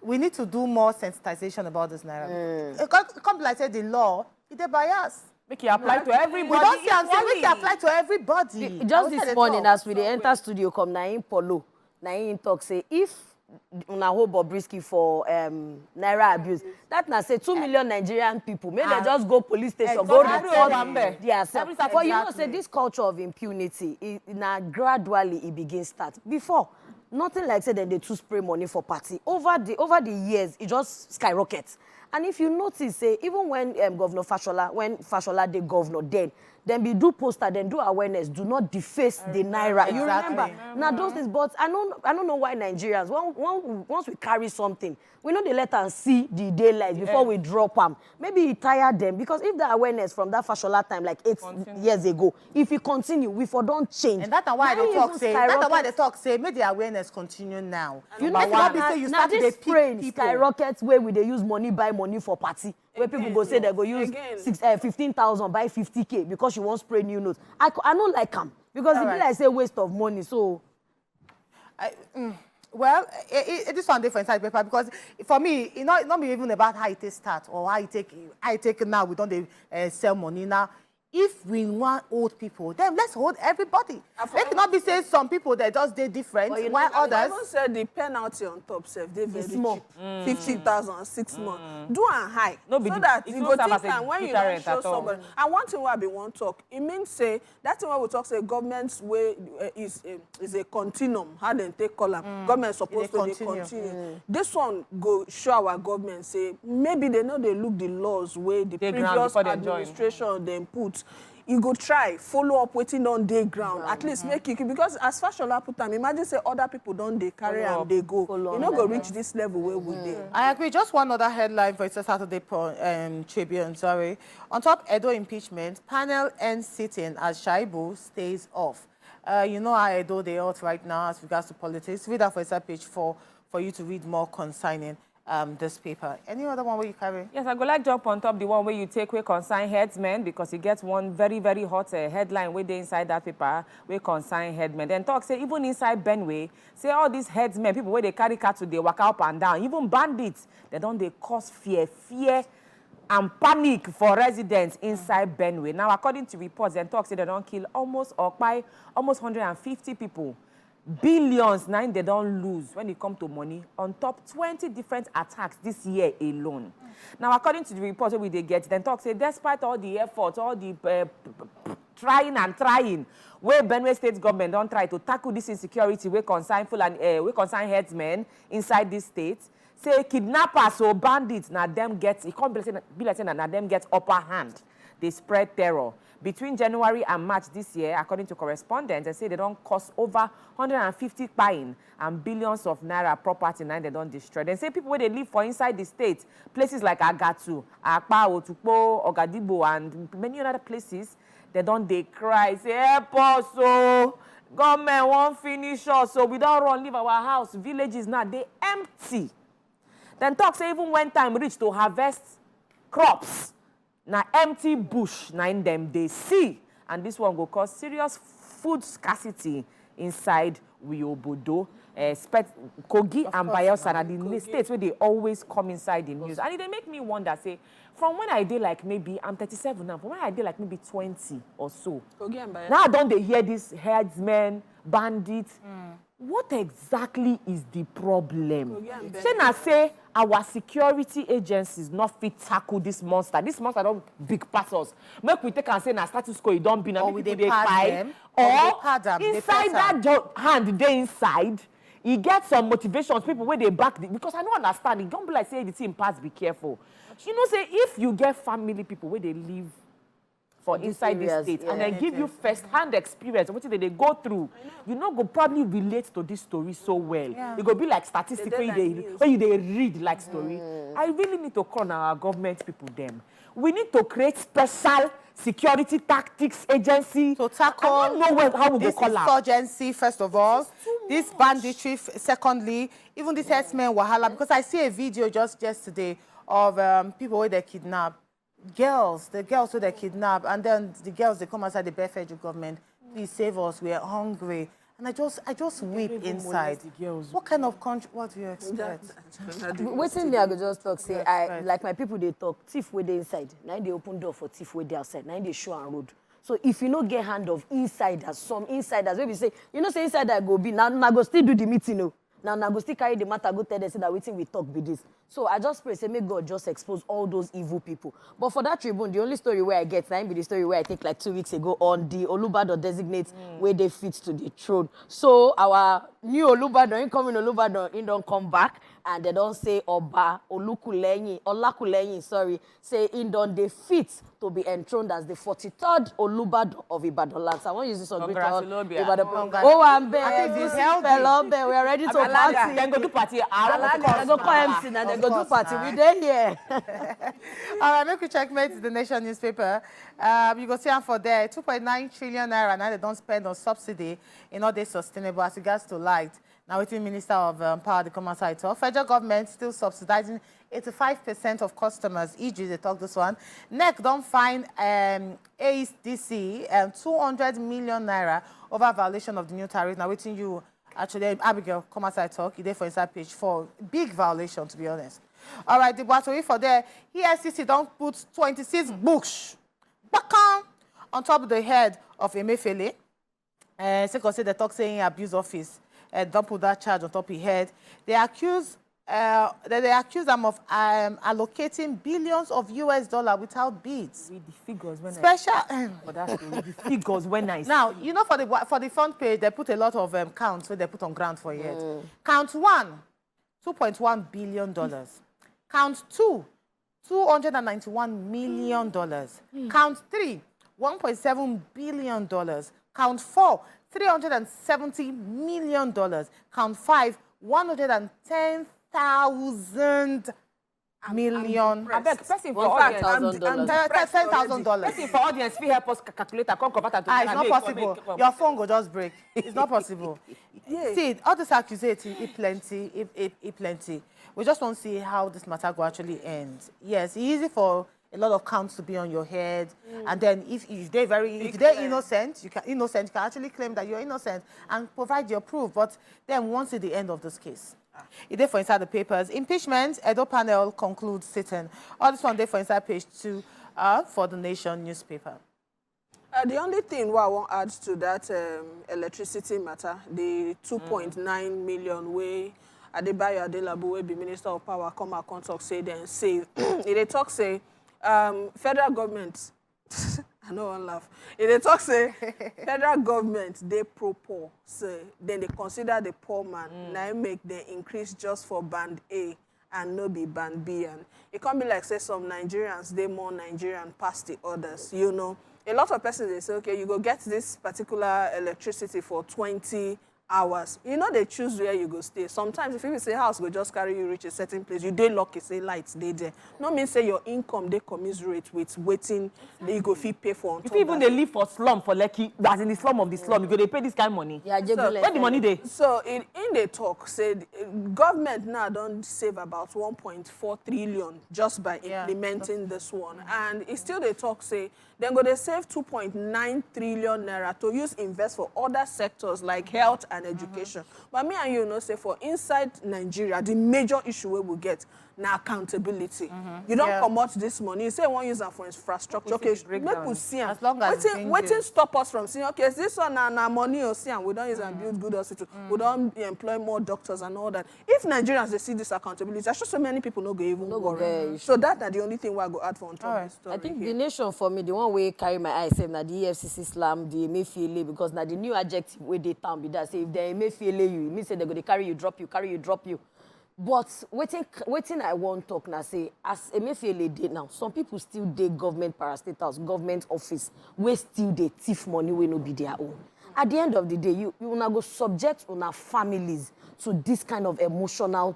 we need to do more sensitization about this Naira. It can't be like say the law, it's a bias. Make it apply to everybody. We don't see and say make it apply to everybody. Just this morning, as we enter studio, come Naim Polo, Naim talk say if una hold Bobrisky for Naira abuse, that na say 2 million Nigerian people, maybe they just go police station, go report them. Yes, but you know, say this culture of impunity, gradually it begins start. Before, nothing like say then they too spray money for party. Over the years, it just skyrockets. And if you notice, say even when Governor Fashola the governor, then be do poster, then do awareness, do not deface the Naira. You remember? Now those things, but I don't know why Nigerians, once we carry something, we know they let them see the daylight before we drop them. Maybe it tired them, because if the awareness from that Fashola time, like 8 years ago, if it continue, we for don't change. And that's why they talk say, that's why they talk say, make the awareness continue now. You know what? Now this spraying skyrockets where we they use money, buy money for party. Where people go say they go use 15,000, buy 50K because you want spray new notes. I don't like them because it be like say waste of money. So, well, this one different inside paper because for me, it's not even about how it start or how it take now. We don't sell money now. If we want old people, then let's hold everybody. They cannot be saying some people that just they different, while others. I even said the penalty on top, they very cheap. 50,000, 6 months. Do and high. No, so that you go take time when you don't show somebody. And one thing where we won't talk, it means say that thing where we talk say government's way is a continuum. How they take column. Government supposed to continue. This one go show our government say maybe they know they look the laws where the previous administration they put. You go try follow up waiting on day ground at least make it, because as Fashola put time, imagine say other people don't they carry and they go, you know, go reach this level where we dey. I agree. Just one other headline for Saturday Tribune. Sorry, on top Edo impeachment panel ends sitting as Shaibu stays off. You know how Edo they ought right now as regards to politics. Read that for page 4 for you to read more concerning this paper. Any other one where you carry? Yes, I go like jump on top the one where you take where consign headsmen, because you get one very, very hot headline where they inside that paper where consign headsmen. Then talk say even inside Benway, say all these headsmen, people where they carry cattle, they walk up and down. Even bandits, they cause fear and panic for residents inside Benway. Now, according to reports, then talk say they don't kill almost 150 people. Billions now they don't lose when it comes to money on top 20 different attacks this year alone. Now, according to the report we they get, then talk say despite all the efforts, all the trying, where Benue State government don't try to tackle this insecurity, we concern headsmen inside this state. Say kidnappers or bandits, now them get, it can't be like saying now them get upper hand. They spread terror. Between January and March this year, according to correspondents, they say they don't cost over 150 pine and billions of naira property now they don't destroy. They say people where they live for inside the state, places like Agatu, Akpa, Otukpo, Ogadibo, and many other places, they cry, say, help us, so government won't finish us, so we don't run leave our house. Villages now, they empty. Then talk say even when time reach to harvest crops, na empty bush na in them they see, and this one will cause serious food scarcity inside Wiobodo, Kogi and Bayelsa, and the states where they always come inside the news. And they make me wonder, say, from when I did like maybe, I'm 37 now, from when I did like maybe 20 or so, now don't they hear these headsmen, bandits? What exactly is the problem? Say our security agencies not fit tackle this monster. This monster don't big pass us. Make we take and say na status quo, it don't be na people they fight. Or inside that hand they inside, he gets some motivations, people where they back because I don't understand. It don't be like say the team pass, be careful. You know, say if you get family people where they live for inside this state, and they give you first-hand experience of what they go through, you know, go probably relate to this story so well. It go be like statistics when they read like story. I really need to call our government people them. We need to create special security tactics agency to tackle. I don't know how we this go call insurgency first of all, this banditry secondly, even this herdsmen wahala, because I see a video just yesterday of people where they kidnap. The girls who they kidnap, and then the girls they come outside the bare federal government. Please save us, we are hungry. And I just weep inside. What kind of country? What do you expect? Waiting me, I go just talk. Say I like my people. They talk thief where they inside. Now they open door for thief where they outside. Now they show and road. So if you no get hand of insiders, some insiders maybe say say insider go be now go still do the meeting. No. Now go still carry the matter, go tell them say that waiting we talk be this. So I just pray, say, may God just expose all those evil people. But for that Tribune, the only story where I get, now be the story where I think like 2 weeks ago on the Olubado designates where they fit to the throne. So our new Olubado, incoming Olubado, he don't come back, and they don't say Oba Olakulenyi, sorry, say in don't they fit to be enthroned as the 43rd Olubado of Ibadan land. So I want to use this on great Oh, I'm there. We are ready to party. Then go to party. They go call MC and they go to party. We there here. All right, make we checkmate the Nation newspaper. You go see them for there. 2.9 trillion naira now they don't spend on subsidy in all this sustainable as regards to light. Now, within Minister of Power, the common side talk. Federal government still subsidizing 85% of customers. E.g., they talk this one. NEC don't find AEDC 200 million naira over violation of the new tariff. Now, waiting you actually, Abigail, common side talk. You there for inside page 4. Big violation, to be honest. All right, the battery for there. ESCC don't put 26 books on top of the head of Emefiele. Second, say the talk saying abuse office. Don't put that charge on top of his head. They accuse them of allocating billions of US dollars without bids. With the figures when Special. with the figures when I Now you know for the front page they put a lot of counts where they put on ground for it. Count 1, $2.1 billion. Count 2, $291 million. Count 3, $1.7 billion. Count 4, $370 million. Count 5, 110,000 million. I beg, person for $1,000. audience. $10,000. Person for audience, we help us calculate and come convert it to It's not possible. Your phone will just break. It's not possible. See, all this accusation, it plenty. We just want to see how this matter will actually end. Yes, it's easy for a lot of counts to be on your head, and then if they're innocent, you can actually claim that you're innocent and provide your proof. But then once at the end of this case, it there for inside the papers. Impeachment, Edo panel concludes sitting. All this one there for inside page 2 for the Nation newspaper. The only thing what I want to add to that electricity matter, the 2.9 million way Adebayo Adelabu will be Minister of Power come out contact say then say they talk say federal government I know one laugh. If they talk say federal government they pro-poor, say then they consider the poor man. Now make the increase just for band A and no be band B, and it can't be like say some Nigerians they more Nigerian past the others. You know, a lot of persons they say okay, you go get this particular electricity for 20 hours. You know they choose where you go stay. Sometimes if you say house go just carry you reach a certain place, you dey lucky say lights they there. No mean say your income they commiserate with waiting you go fit pay for on top. If even they live for slum for Lekki, as in the slum of the slum, you go they pay this kind of money. Yeah, where the money they? So in the talk said government now don't save about 1.4 trillion just by implementing this one. And it still they talk say then go they save 2.9 trillion naira to use invest for other sectors like health and education. But me and you know say for inside Nigeria, the major issue we will get now accountability. You don't come out this money. You say one use for infrastructure. Okay, make we see as long as waiting stop us from saying okay, this one na money or see and we don't use and build good hospital. We don't employ more doctors and all that. If Nigerians they see this accountability, there's just so many people no go even worry. So that's the only thing we go add for on top of this story. I think the Nation for me, the one way carry my eyes say na the EFCC slam the Emefiele because na the new adjective where they town be that say if they Emefiele you, it means say they go they carry you, drop you. But waiting I won't talk now say as Emefiele did now, some people still dey government parastatals, government office, where still they thief money when no be their own. At the end of the day, you wanna go subject una families to this kind of emotional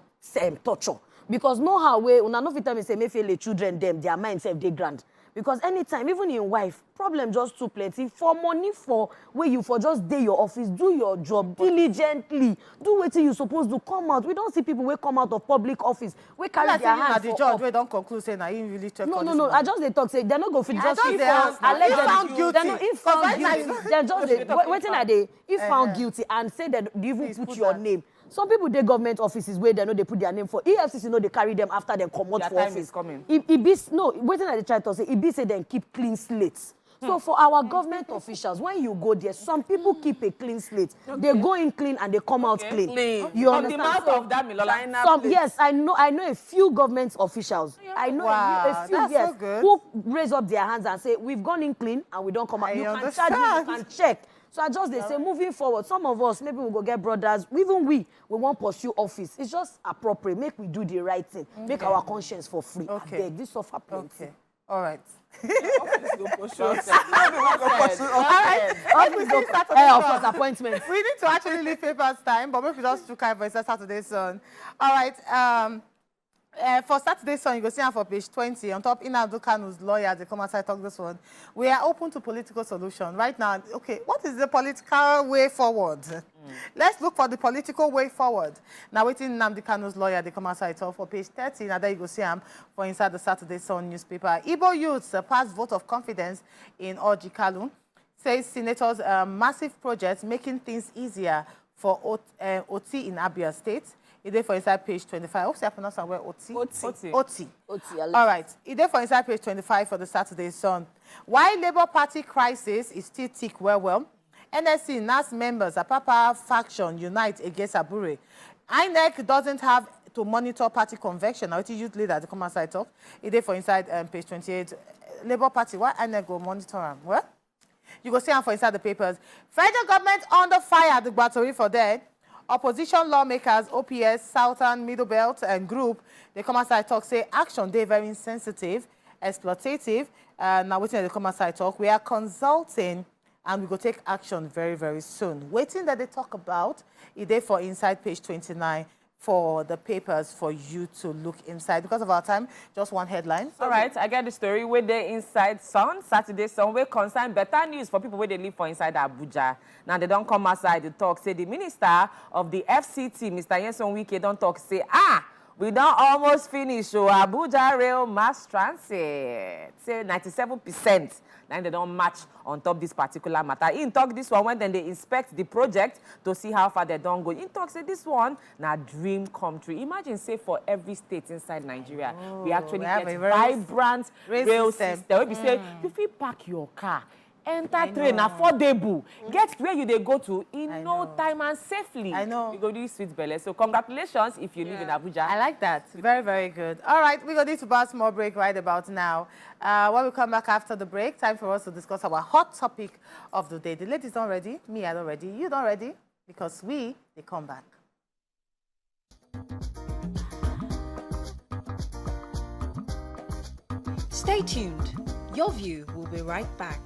torture. Because no how way una no fit tell me say Emefiele children them, their mind self they grand. Because anytime, even in wife, problem just too plenty. For money for where you for just day your office, do your job diligently. Do what you supposed to come out. We don't see people who come out of public office. We carry their hands the judge, we don't conclude saying I didn't really check. No. I just they talk say they're not going to just found guilty. If found guilty, they're just waiting at the if found guilty and say that you even put your name. Some people they government offices where they know they put their name for. EFCC know they carry them after they come out for office. Waiting at the chat to say it be say then keep clean slates. So for our government officials, when you go there, some people keep a clean slate. They go in clean and they come out clean. You understand? The mouth of that Milola. Yes, I know a few government officials. I know a few so good. who raise up their hands and say we've gone in clean and we don't come out. You can charge me, you can check. So I just they say moving forward, some of us maybe we'll go get brothers. Even we won't pursue office. It's just appropriate. Make we do the right thing. Make our conscience for free. Okay. I beg, this suffer plenty. Okay. All right. Of course, appointment. We need to actually leave papers time, but maybe just to kind of Saturday's Sun. All right. For Saturday's Sun, you go see her for page 20. On top, Nnamdi Kanu's lawyer, they come outside talk this one. We are open to political solution. Right now, okay, what is the political way forward? Let's look for the political way forward. Now, waiting Nnamdi Kanu's lawyer, they come outside talk for page 30. Now, there you go see him for inside the Saturday Sun newspaper. Igbo youths pass vote of confidence in Orji Kalu. Says senators massive projects making things easier for OT in Abia State. It there for inside page 25. I hope I pronounce that word OT. All right. It there for inside page 25 for the Saturday Sun. Why Labour Party crisis is still tick well. NSC NAS members, Apapa faction unite against Abure. INEC doesn't have to monitor party convention. Now it is youth leader to come outside talk. It there for inside page 28. Labour Party, why INEC go monitor them? What? You go see them for inside the papers. Federal government under fire, the battery for that. Opposition lawmakers, OPS, Southern, Middle Belt, and Group, they come outside talk, say action, they're very insensitive, exploitative. Now, waiting they come outside talk, we are consulting, and we go take action very, very soon. Waiting that they talk about, it there for inside page 29 for the papers for you to look inside. Because of our time, just one headline. All right, I get the story where they inside Sun, Saturday Sun, where concern better news for people where they live for inside Abuja. Now they don't come outside to talk. Say the minister of the FCT, Mr. Yenson Wike, don't talk. Say, we don't almost finish Abuja Rail Mass Transit. Say 97%. Then they don't match on top this particular matter. In talk this one when then they inspect the project to see how far they don't go. In talk say this one now dream come true. Imagine say for every state inside Nigeria, we actually get a vibrant rail system. Where we say you feel park your car, enter train, affordable, get where you they go to in no time and safely. I know. You go do sweet belly. So congratulations if you live in Abuja. I like that. Very, very good. All right, we're going to need to pass more break right about now. When we come back after the break, time for us to discuss our hot topic of the day. The ladies not ready, me I not ready, you not ready, because they come back. Stay tuned. Your View will be right back.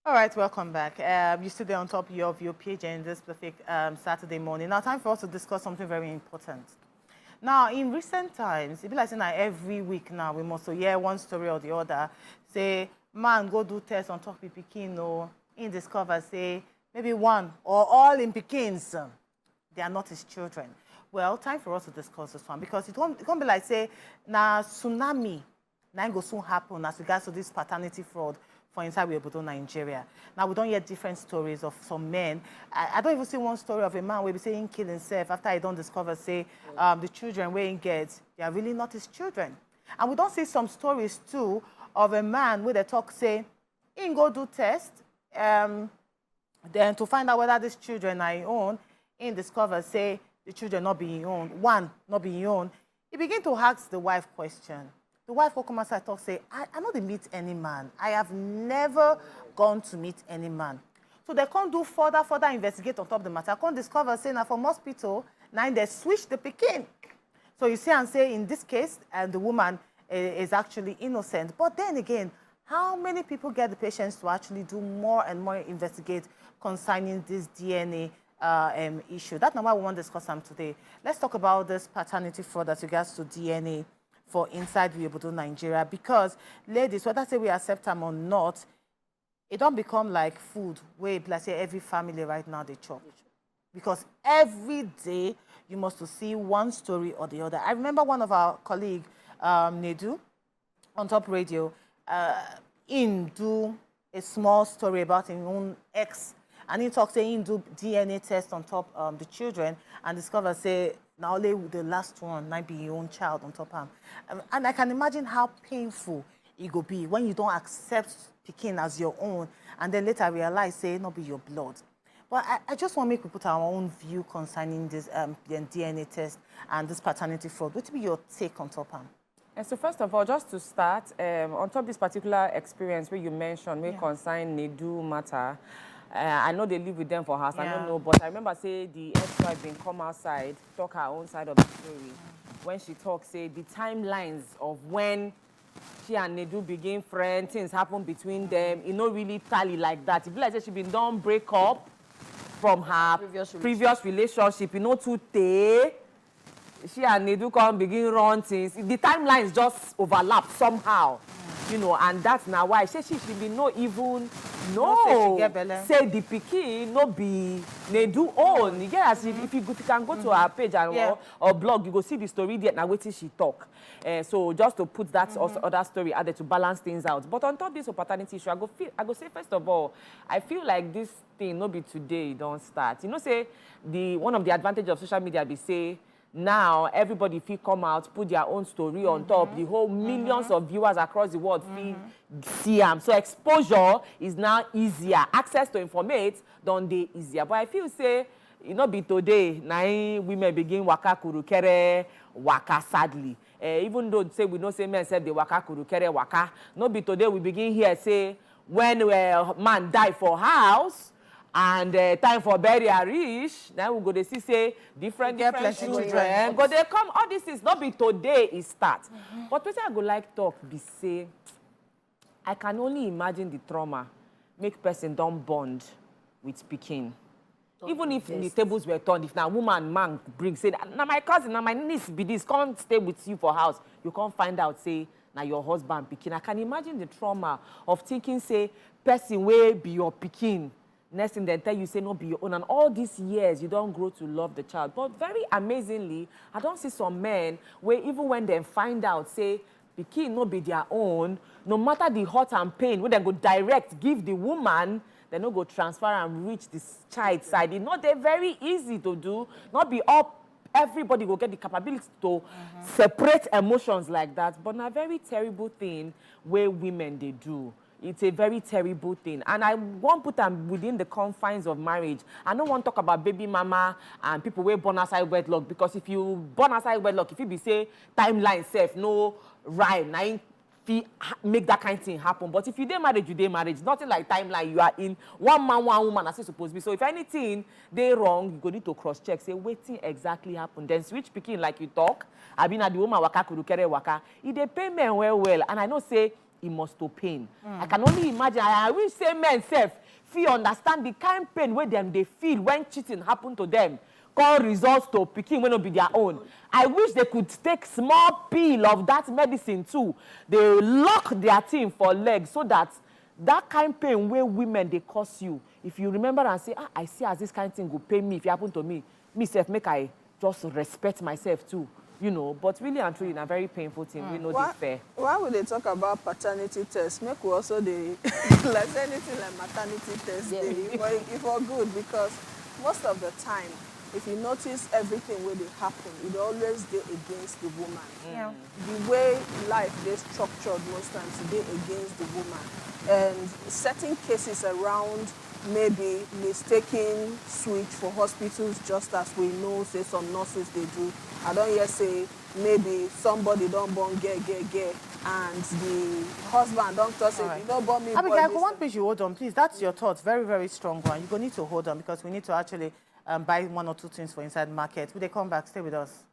All right, welcome back. You still there on top of your page in this specific Saturday morning. Now, time for us to discuss something very important. Now, in recent times, it be like saying that every week now we must hear one story or the other. Say, man, go do test on top of Pikin or in discover, say, maybe one or all in Pikins, they are not his children. Well, time for us to discuss this one because it won't be like, say, na tsunami, now go soon happen as regards to this paternity fraud for inside Nigeria. Now, we don't hear different stories of some men. I don't even see one story of a man where he saying kill himself after he don't discover, say, the children where he gets, they are really not his children. And we don't see some stories, too, of a man where they talk, say, he go do test, then to find out whether these children are his own, he discover, say, the children not being own, one not being own. He begin to ask the wife question. The wife will come outside talk, say, I not meet any man. I have never gone to meet any man. So they can't do further investigate on top of the matter. Can't discover, say, now from hospital, now they switch the Pikin. So you see and say, in this case, the woman is actually innocent. But then again, how many people get the patience to actually do more and more investigate concerning this DNA issue? That's not why we want to discuss them today. Let's talk about this paternity fraud as regards to DNA for inside Nigeria, because ladies, whether say we accept them or not, it don't become like food where like say every family right now they chop. Because every day you must see one story or the other. I remember one of our colleagues, Nedu, on Top Radio, in do a small story about his own ex, and he talks saying do DNA test on top the children and discover say now only the last one might be your own child on top of him. And I can imagine how painful it will be when you don't accept Pikin as your own and then later realize, say, not be your blood. But I just want to make we put our own view concerning this DNA test and this paternity fraud. What will be your take on top of him? And so first of all, just to start, on top of this particular experience where you mentioned, where concern Nedu matter, I know they live with them for house. I don't know, but I remember say the ex-wife been come outside, talk her own side of the story. When she talks, say the timelines of when she and Nedu begin friends, things happen between them. It not really tally like that. It be like say she been done break up from her previous relationship. You know, today she and Nedu come begin run things. The timelines just overlap somehow. You know, and that's now why she be no even say the Pikin no be Nedu own. You get as if you can go to her page and or blog, you go see the story there now waiting she talk. So just to put that other story added to balance things out. But on top of this paternity issue, I go say first of all, I feel like this thing no be today it don't start. You know, say one of the advantages of social media be say now everybody feel come out, put their own story on top. The whole millions of viewers across the world feel see them. So exposure is now easier. Access to informate don't they easier. But I feel say it not be today, now women begin waka kurukere waka sadly. Even though say we know say men say they waka kurukere waka, not be today we begin here say when man die for house and time for burial reach, now we go to see say different children. But they come, all this is not be today it starts. But what I go like talk be say, I can only imagine the trauma make person don't bond with Pikin. Even if the tables were turned, if now woman, man bring, say, now my cousin, now my niece be this, can't stay with you for house. You can't find out, say, now your husband Pikin. I can imagine the trauma of thinking, say, person will be your Pikin. Next thing they tell you, say, no, be your own. And all these years, you don't grow to love the child. But very amazingly, I don't see some men where even when they find out, say, Pikin no be their own, no matter the hurt and pain, when they go direct, give the woman, they no go transfer and reach this child side. It's not very easy to do. Not be up, everybody will get the capability to separate emotions like that. But a very terrible thing where women they do. It's a very terrible thing. And I won't put them within the confines of marriage. I don't want to talk about baby mama and people who born outside wedlock. Because if you born outside wedlock, if you be say timeline safe, no rhyme, now make that kind of thing happen. But if you dey marriage, you dey marriage. Nothing like timeline. You are in one man, one woman, as it's supposed to be. So if anything they wrong, you go need to cross-check. Say, waiting exactly happened. Then switch Pikin like you talk. I been at the woman waka kurukere waka. If they pay men well. And I know say it must to pain. I can only imagine. I wish say men self feel understand the kind of pain where them they feel when cheating happen to them. Call results to Pikin when it be their own. I wish they could take small pill of that medicine too. They lock their team for legs so that that kind of pain where women they cause you. If you remember and say, I see as this kind of thing will pay me if it happen to me, myself make I just respect myself too. You know, but really and truly, in a very painful thing, we know this fair. Why would they talk about paternity test? Make we also the like anything like maternity test. If for good, because most of the time, if you notice everything where they happen, it always dey against the woman. Yeah. The way life is structured most times, they against the woman. And certain cases around maybe mistaking switch for hospitals, just as we know, say some nurses they do. I don't hear say maybe somebody don't born get, and the husband don't talk say, you don't born me. Abigail, I want you hold on, please. That's your thoughts. Very, very strong one. You're going to need to hold on because we need to actually buy one or two things for inside market. Will they come back? Stay with us.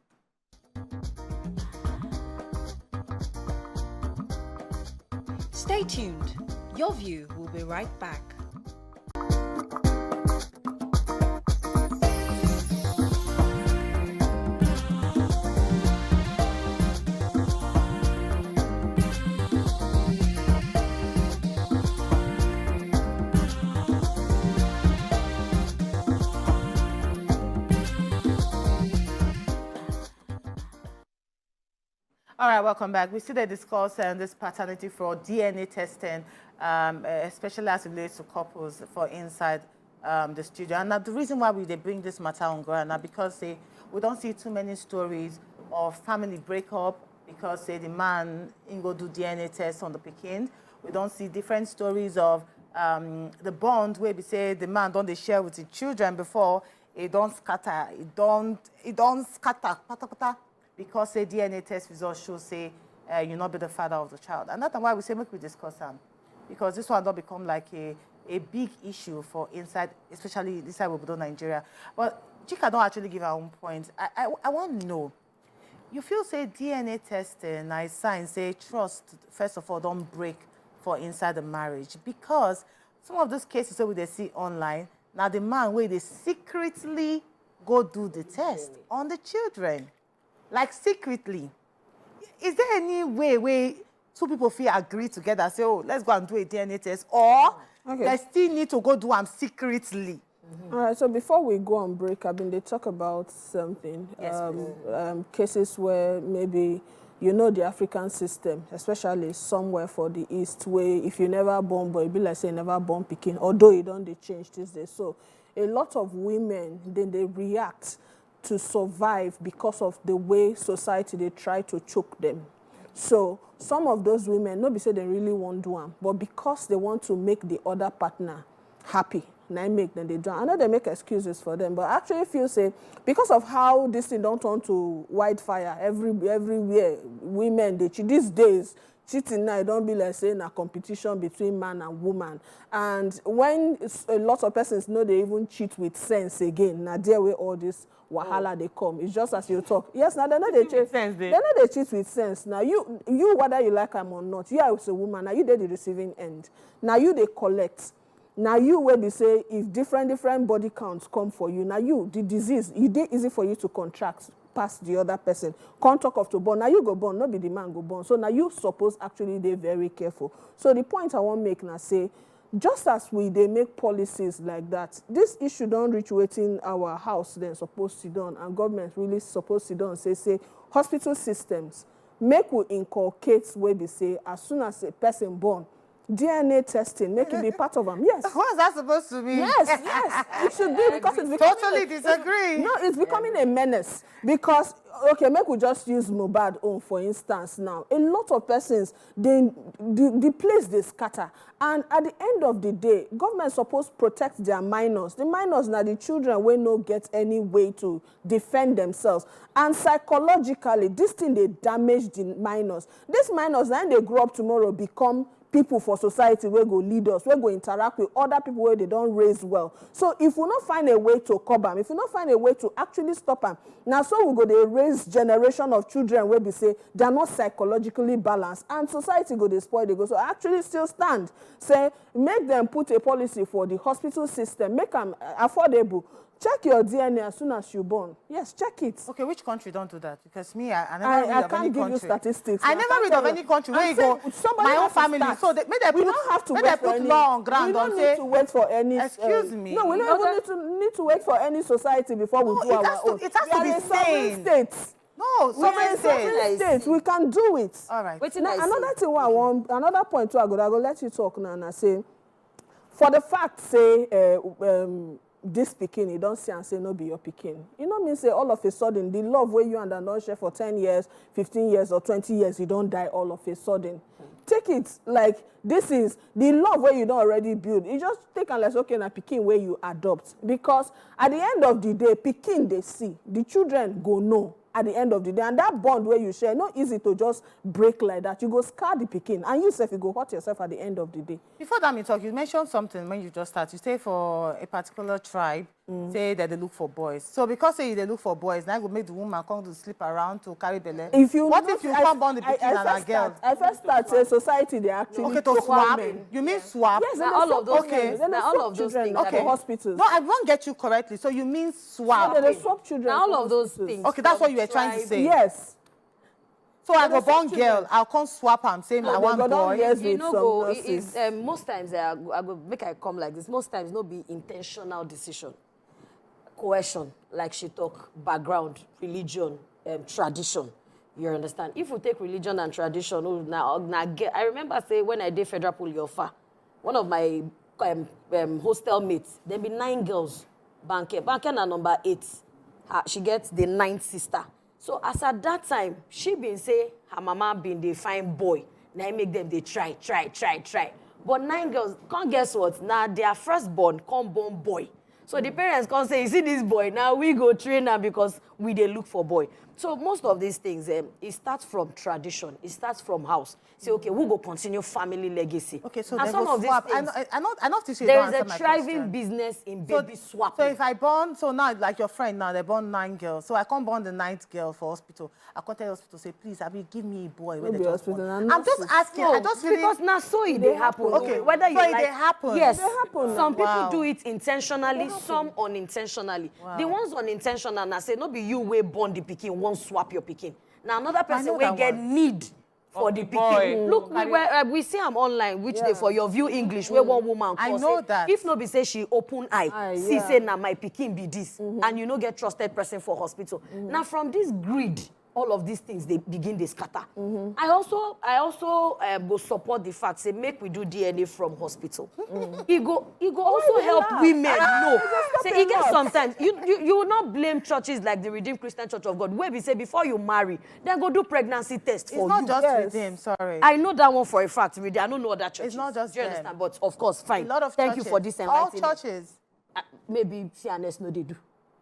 Stay tuned. Your View will be right back. All right, welcome back. We still discuss this paternity fraud, DNA testing, especially as it relates to couples for inside the studio. And now the reason why they bring this matter on ground now because we don't see too many stories of family breakup because the man go do DNA test on the Pikin. We don't see different stories of the bond where we say the man don't share with the children before it don't scatter, it don't scatter, because the DNA test results show say you not be the father of the child. And that's why we say make we discuss them. Because this one don't become like a big issue for inside, especially this side of Nigeria. But Chika don't actually give her own point. I want to know, you feel say DNA testing, I sign, say trust, first of all, don't break for inside the marriage. Because some of those cases that we see online, now the man where they secretly go do the test on the children. Like secretly. Is there any way where two people feel agree together, say, oh, let's go and do a DNA test, or they still need to go do them secretly? All right, so before we go on break, they talk about something. Yes, cases where maybe, you know, the African system, especially somewhere for the East, where if you never born boy, it be like say never born Pikin, although it don't they change these days. So a lot of women, then they react to survive because of the way society they try to choke them. So some of those women, nobody say they really won't do them, but because they want to make the other partner happy, now make them they do. I know they make excuses for them, but I actually feel say because of how this thing don't turn to wildfire everywhere, women they cheat these days. Cheating now don't be like saying a competition between man and woman. And when a lot of persons know they even cheat with sense again, now there where all this wahala they come. It's just as you talk. Yes, now they know they cheat. They know they cheat with sense. Now you whether you like them or not, you are a woman. Now you did the receiving end. Now you they collect. Now you where they say if different body counts come for you. Now you the disease it dey easy for you to contract past the other person. Can't talk of to born. Now you go born, not be the man go born. So now you suppose actually they very careful. So the point I want to make now say, just as they make policies like that, this issue don't reach waiting our house then supposed to done, and government really supposed to done say hospital systems make we inculcate where they say as soon as a person born, DNA testing, make it be part of them. Yes. What's that supposed to be? Yes, it should be because it's becoming totally disagree. No, it's becoming a menace because okay, make we just use Mohbad own for instance now. A lot of persons the place they scatter, and at the end of the day, government supposed to protect their minors. The minors now the children will not get any way to defend themselves, and psychologically this thing they damage the minors. These minors then they grow up tomorrow become people for society where go lead us, where go interact with other people where they don't raise well. So if we not find a way to curb them, if we not find a way to actually stop them, now so we go they raise generation of children where we say they're not psychologically balanced, and society go they spoil they go. So I actually still stand, say make them put a policy for the hospital system, make them affordable. Check your DNA as soon as you're born. Yes, check it. Okay, which country don't do that? Because me, I never read of any country. I can't give you statistics. I never read of any country where you go, my own family. So they, we don't have to wait for any. law on ground. We don't need to wait for any. Excuse me. No, we don't even need to wait for any society before we do our own. It has to be sane. States. No, sovereign states. We can do it. All right. Now, another thing I want, another point too, I go let you talk now and I say, for the fact, say, this Pikin, you don't see and say no be your Pikin. You know me say all of a sudden, the love where you and I don't share for 10 years, 15 years or 20 years, you don't die all of a sudden. Take it like this is the love where you don't already build. You just take and let's okay na Pikin where you adopt. Because at the end of the day, Pikin they see, the children go know at the end of the day. And that bond where you share, not easy to just break like that. You go scar the Pikin and you self, you go hurt yourself at the end of the day. Before that, me talk, you mentioned something when you just start. You say for a particular tribe, say that they look for boys. So because say they look for boys, now you go make the woman come to sleep around to carry belly. What if you can't born the Pikin and a girl? I first start say society they actually okay to swap. You mean swap? Yes, now all of those things. Then all of those things. Okay, hospitals. No, I won't get you correctly. So you mean swap? Yeah, they swap children. Now all of those things. Okay, that's what you were trying to say. Yes. So I go born girl, I'll come swap and say I want boy. You know, go. Most times I go make I come like this. Most times no be intentional decision. Coercion, like she talk, background, religion, tradition. You understand? If we take religion and tradition, I remember say when I did Federal Poliofa, one of my hostel mates, there be 9 girls. Banker na number 8. She gets the 9th sister. So as at that time, she been say her mama been the fine boy. Now I make them they try. But 9 girls, can't guess what? Now their firstborn come born boy. So the parents can't say, you see this boy, now we go train her because we they look for boy. So most of these things, it starts from tradition. It starts from house. Say, okay, we go continue family legacy. Okay, so and some of these things, I know this. There is a thriving business in baby swap. So if I born, so now like your friend now, they born 9 girls. So I can't born the 9th girl for hospital. I can't tell the hospital, say, please, Abi, give me a boy. When I'm just asking. No, I just really... because now so it happen. Okay, whether you so like, it happen. Yes, they happen. some people do it intentionally, some unintentionally. Wow. The ones unintentional, now say, no be you way born the Pikin, won't swap your Pikin. Now another person will get need for the Pikin. Look, we see them online, which they for your view English, where one woman I know say, that. if no be say she open eye, see say now my Pikin be this, and you no get trusted person for hospital. Now from this greed, all of these things they begin to scatter. I also go support the fact say make we do DNA from hospital. It go also help women know. Say it gets sometimes you will not blame churches like the Redeemed Christian Church of God where we say before you marry then go do pregnancy test for you. It's not just with them, sorry. I know that one for a fact. Really, I don't know other churches. It's not just do you them. understand? But of course, fine. A lot of Thank churches. you for this All enlightenment. churches. maybe CNS no they do.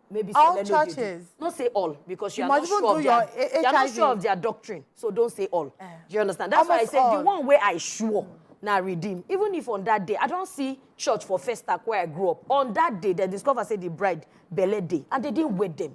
Maybe All Sele no dey do. churches? Not say all, because you are must not even sure do of your their, you are not HIV. sure of their doctrine. So don't say all. Do you understand? That's why I Almost say the all. one way I sure now redeem. Even if on that day I don't see church for first stack where I grew up. On that day they discover say the bride belle day and they didn't wed them.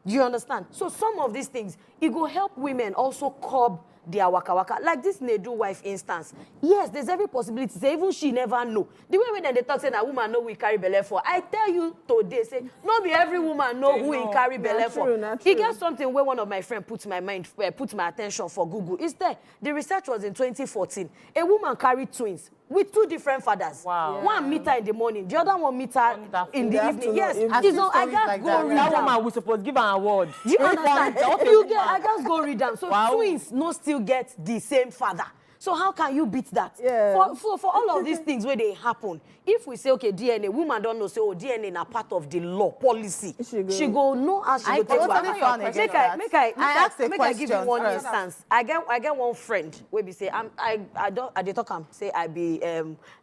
Do you understand? So some of these things it go help women also curb their waka waka. Like this Nedu wife instance. Yes, there's every possibility. Say even she never know. The way when they talk say that woman know we carry belle for. I tell you today, say not be every woman know who he carry belle for. He gets something where one of my friends put my attention for Google. It's there. The research was in 2014. A woman carried twins with 2 different fathers. Wow. One meet her in the morning, the other one meet her in the evening. Yes, I've it's seen on, I stories just like go that. read That them. woman we supposed to give her an award. Do you understand? You get, I just go read them. So Wow. twins no still get the same father. So how can you beat that? Yeah. For all of these things where they happen, if we say, okay, DNA, woman don't know, say, oh, DNA na part of the law, policy. She go know how she I go take totally one. found against that. I asked a Make I give you question one first. instance. I get one friend where be say, I dey talk am, say I be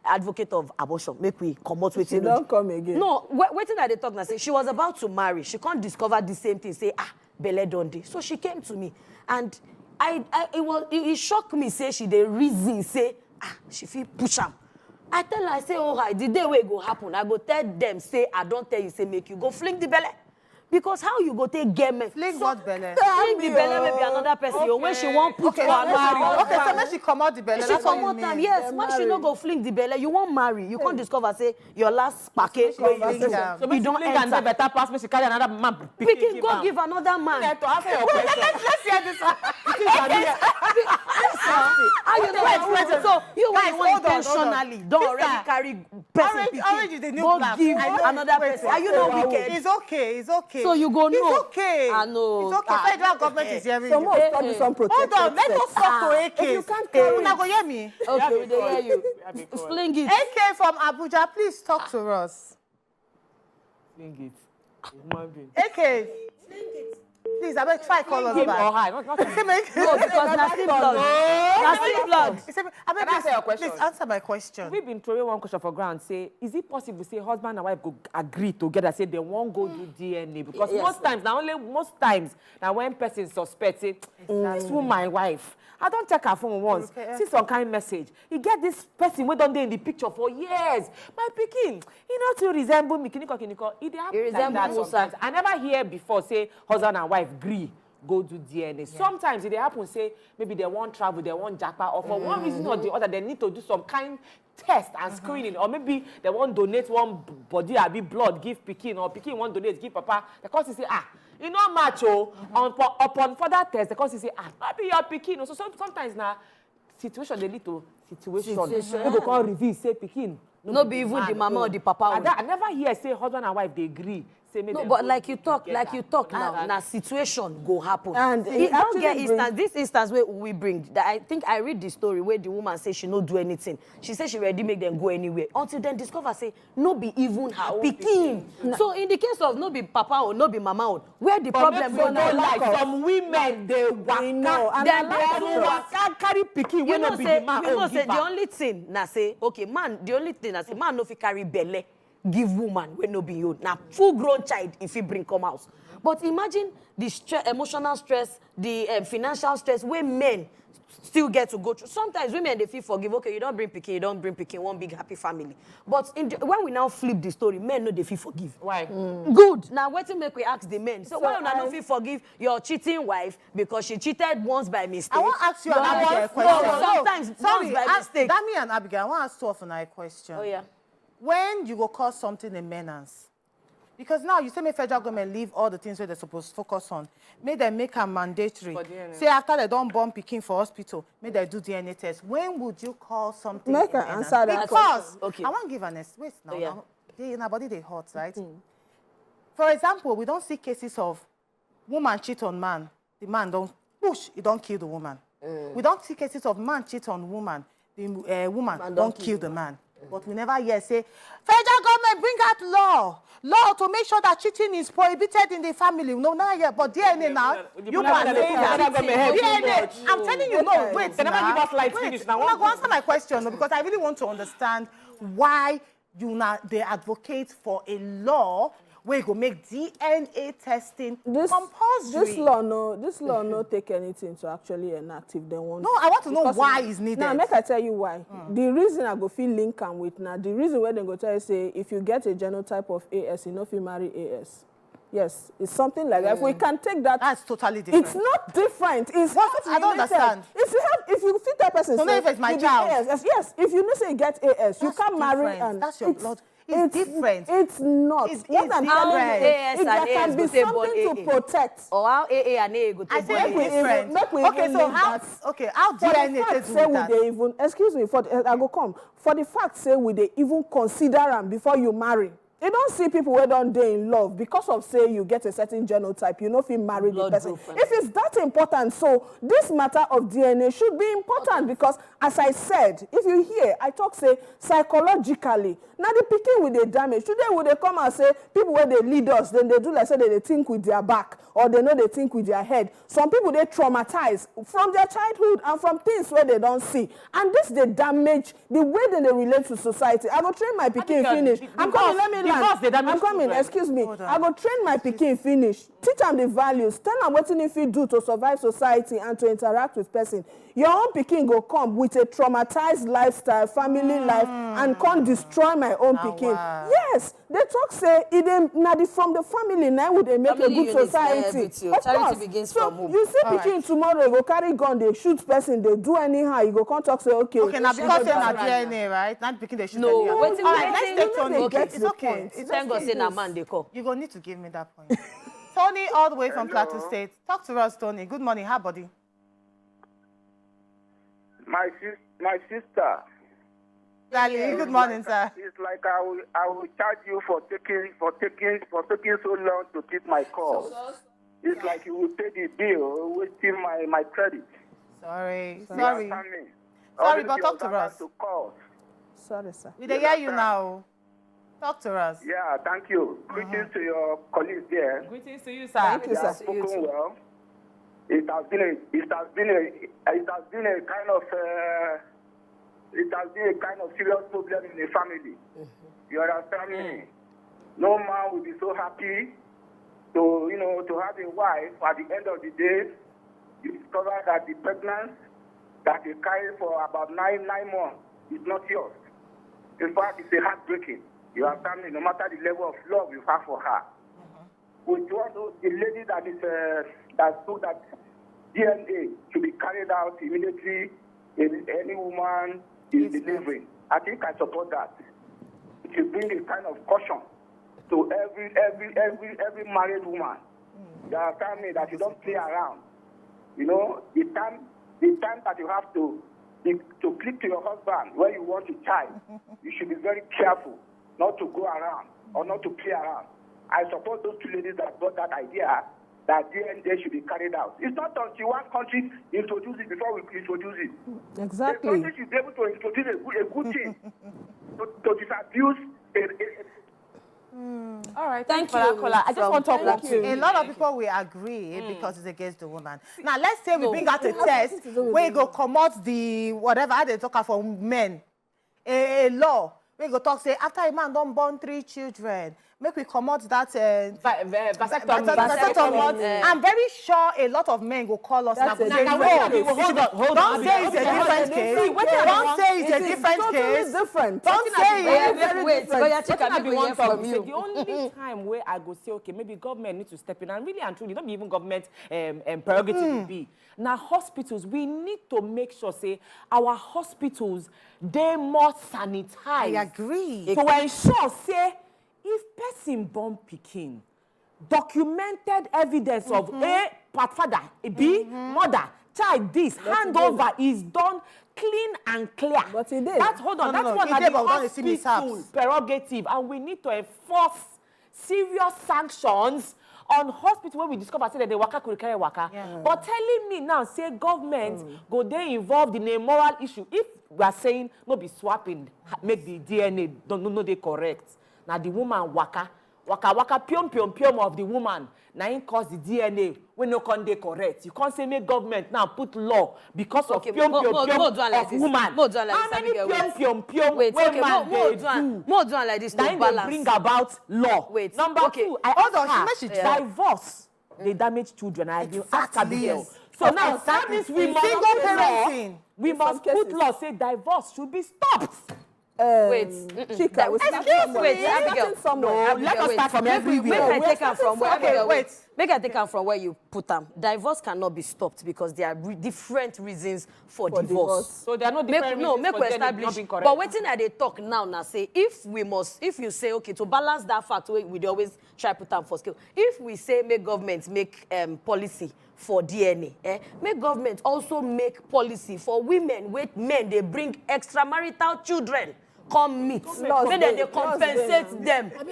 advocate of abortion. Make we come out with She don't come again. No, waiting at the talk now, say she was about to marry. She can't discover the same thing, say, belle don dey. So she came to me and it shocked me, say she dey reason, say, she feel push am. I tell her, I say, oh, hi, the day where it go happen, I go tell them, say, I don't tell you, say, make you go fling the belly. Because how you go take get men? Fling what belle? Fling the belly, maybe another person. Okay. When she won't put Okay, for another. okay, so when she come out the belly, She that's what come you out mean. time, yes. When she no go fling the belly, you won't marry. You can't discover, say, your last packet, she where you fling do. am. So You don't and enter. better pass me. She carry another man. Pikin, go give another man. To answer your question. Let's hear this one. How you know? Wait. So you Guys, want hold on. intentionally don't already Sister, carry person Orange is the new go black. give I know. another Wait, person. Are you not wicked? It's okay. It's okay. So you go know. It's okay. I know. It's okay. Federal government is hearing Some you. more study some protected Hold on. Let us talk to AK. If you can't carry Una go hear me. Okay, we dey hear you. Fling it. AK from Abuja, please talk to us. Fling it. Human being. AK. Please, I beg try call us Him or back. her. Not Say make- No, because na still blood. Na still blood. Say, I beg, Can I answer your question? please answer my question. We've been throwing one question for ground. Say, is it possible? Say, husband and wife go agree together. Say they won't go do DNA because Yes, most times now when person suspect say this woman my wife. I don't check her phone once. Okay. See some kind message. You get this person we don't dey in the picture for years. My Pikin, you know to resemble me. Kiniko. It happen like resemble that Musa. sometimes. I never hear before say husband and wife agree go do DNA. Sometimes it happen say maybe they want travel, they want japa, or for one reason or the other they need to do some kind test and screening, or maybe they want donate one body or be blood give Pikin, or Pikin want donate give Papa. Because he say you know match upon further test because he say maybe your Pikin. So sometimes now situation they lead to situation. We go call review say Pikin. No be even the mama or the papa. I never hear say husband and wife they agree. Say No, but like you talk now, na situation go happen. And it it don't get actually instance. This instance where we bring, that I think I read the story where the woman say she no do anything. She say she ready make them go anywhere until then discover say no be even her Pikin. So in the case of no be papa or no be mama or where the problem go go now? like some women they waka. know, and They I like They waka carry Pikin You when know no be say, the man you know or say give the her. only thing na say okay man the only thing na say man no fit carry belle give woman when no be you na full grown child if he bring come out. But imagine the emotional stress, the financial stress wey men still get to go through. Sometimes women they feel forgive. Okay, you don't bring Pikin, one big happy family. But when we now flip the story, men no they feel forgive. Why? Good. Now, wait till make we ask the men. So why una no fit forgive your cheating wife because she cheated once by mistake? I want to ask you Your another wife- question. No, sometimes once by mistake. Dami and Abigail, I want to ask two of a question. Oh yeah. When you go call something a menace, because now you say make federal government leave all the things where they're supposed to focus on, make them make them mandatory. For DNA. Say after they don't born Pikin for hospital, make they do DNA test. When would you call something Make a I menace? answer that Because question. Okay. I want to give an wait now. Oh, yeah. In our body they hot, right? For example, we don't see cases of woman cheat on man, the man don't push, he don't kill the woman. We don't see cases of man cheat on woman, the woman don't kill the man. But we never hear say, federal government bring out law to make sure that cheating is prohibited in the family. No, not yet. But DNA now, you can say that. DNA, I'm telling you, no, wait. They never give us light finish now. I'm not going to answer my question no, because I really want to understand why they advocate for a law where you go make DNA testing compulsory. This law no take anything to actually enact if they want. No, I want to know why it's needed. Now, make I tell you why. The reason I go feel link am with now, the reason where they go tell you say if you get a genotype of AS, you know if you marry AS. Yes, it's something like that. If we can take that, that's totally different. It's not different. It's I don't understand. If you fit that person, so say, if it's my child, yes. If you know say you get AS, you can't marry and that's your blood. It's different. It's not. It's what I'm telling you, AS and there can be something to protect. Or how AA and AA go to I say it's different. Okay, so how DNA takes with that? They even, excuse me, I go come. For the fact say we they even consider them before you marry. You don't see people who don't dey in love because of say you get a certain genotype, you know if you marry the person. If it's that important, so this matter of DNA should be important because, as I said, if you hear, I talk say psychologically, now the Pikin with the damage. Today would they come and say people where they lead us, then they do like say they think with their back or they know they think with their head. Some people they traumatize from their childhood and from things where they don't see, and this they damage the way that they relate to society. I go train my Pikin finish. I'm coming. Let me. I'm coming, excuse me. I go train my Pikin finish, teach them the values, tell them what if you do to survive society and to interact with person. Your own Pikin go come with a traumatized lifestyle, family life, and can't destroy my own Pikin. Wow. Yes, they talk say from the family now would they make family a good society. Of charity begins from home. You see Pikin tomorrow, you go carry gun, they shoot person, they do anyhow, you go come talk say okay. Okay, now because they're not DNA, right? Not Pikin they shoot anyhow. No, all right, let's take Tony. It's okay. Thank God say na man they call. You're going to need to give me that point. Tony, all the way from Plateau State. Talk to us, Tony. Good morning. How buddy? My sister. Darling, good morning, sir. It's like I will charge you for taking so long to keep my call. It's like you will pay the bill, wasting my credit. Sorry. Sorry, but talk to us. Sorry, sir. We hear you now. Talk to us. Yeah, thank you. Greetings to your colleagues there. Greetings to you, sir. Thank you, sir. Spoken well. It has been a kind of serious problem in the family. You understand me? No man will be so happy to have a wife. At the end of the day, you discover that the pregnancy that you carry for about nine months is not yours. In fact, it's a heartbreaking. You understand me? No matter the level of love you have for her. With the lady that told that DNA should be carried out immediately in any woman is delivering. I think I support that. It will bring a kind of caution to every married woman. You understand me? That you don't play around. You know, the time that you have to click to your husband when you want a child, you should be very careful not to go around or not to play around. I support those two ladies that brought that idea that DNA should be carried out. It's not until one country introduces it before we introduce it. Exactly. The country should be able to introduce a good thing to disabuse. All right, thank you. I just want to talk about A lot of people will agree because it's against the woman. Now, let's say we bring out a test where you go come out the whatever they talk for men. A law. We go talk say after a man don't born 3 children, make we come out that vasectomy. I'm very sure a lot of men will call us now. Hold on. Don't say it's a different case. Don't say it's a different case. Don't say Wait, the only time where I go say, okay, maybe government needs to step in, and really and truly, don't be even government prerogative to be. Now, hospitals, we need to make sure, say, our hospitals, they more sanitize. I agree. To ensure, say, if person born Pikin, documented evidence of A, part father, B, mother, child, this, handover is done clean and clear. But it did. That's, hold on, that's one of the hospital prerogative, and we need to enforce serious sanctions on hospital where we discover say that the waka could carry waka. But telling me now, say government go they involved in a moral issue. If we are saying no be swapping, make the DNA, don't know they correct. Now the woman waka, waka waka pium of the woman. Now in cause the DNA when no con dey correct. You can't say make government now put law because of pium of woman. How many pium wait, when man more dey do? More do like this to Now they balance. bring about law. Wait, Number okay. 2, I ask her, divorce. They damage children. I do ask her the girl. So now that means we must Single put law. parenting. We must put law say divorce should be stopped. Wait, Chika, we start somewhere. wait, We are Abigail. starting somewhere. No, let us start from everywhere. Make I take am from where. Okay, wait. Make I take am from where you put them. Divorce cannot be stopped because there are different reasons for divorce. So there are no different reasons make for we them not establish. being correct. But waiting at they talk now say if you say okay to balance that fact we always try put them for scale. If we say make government make policy for DNA, make government also make policy for women with men they bring extramarital children. Come meet. Make them they compensate them. So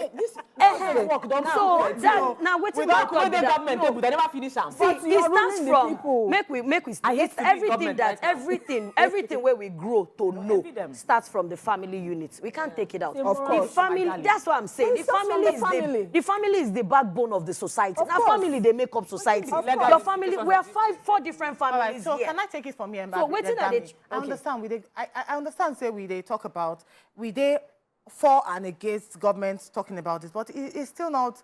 that now waiting without the government table, they never finish am. See, it starts from make we it's everything that everything where we grow to know starts from the family unit. We can't take it out. Of course. The family, that's what I'm saying. The family is the backbone of the society. Now family they make up society. Your family, we have 4 different All right, families so here. can I take it from here? So waiting at the I understand. I understand. Say we they talk about they for and against government talking about this, but it's still not.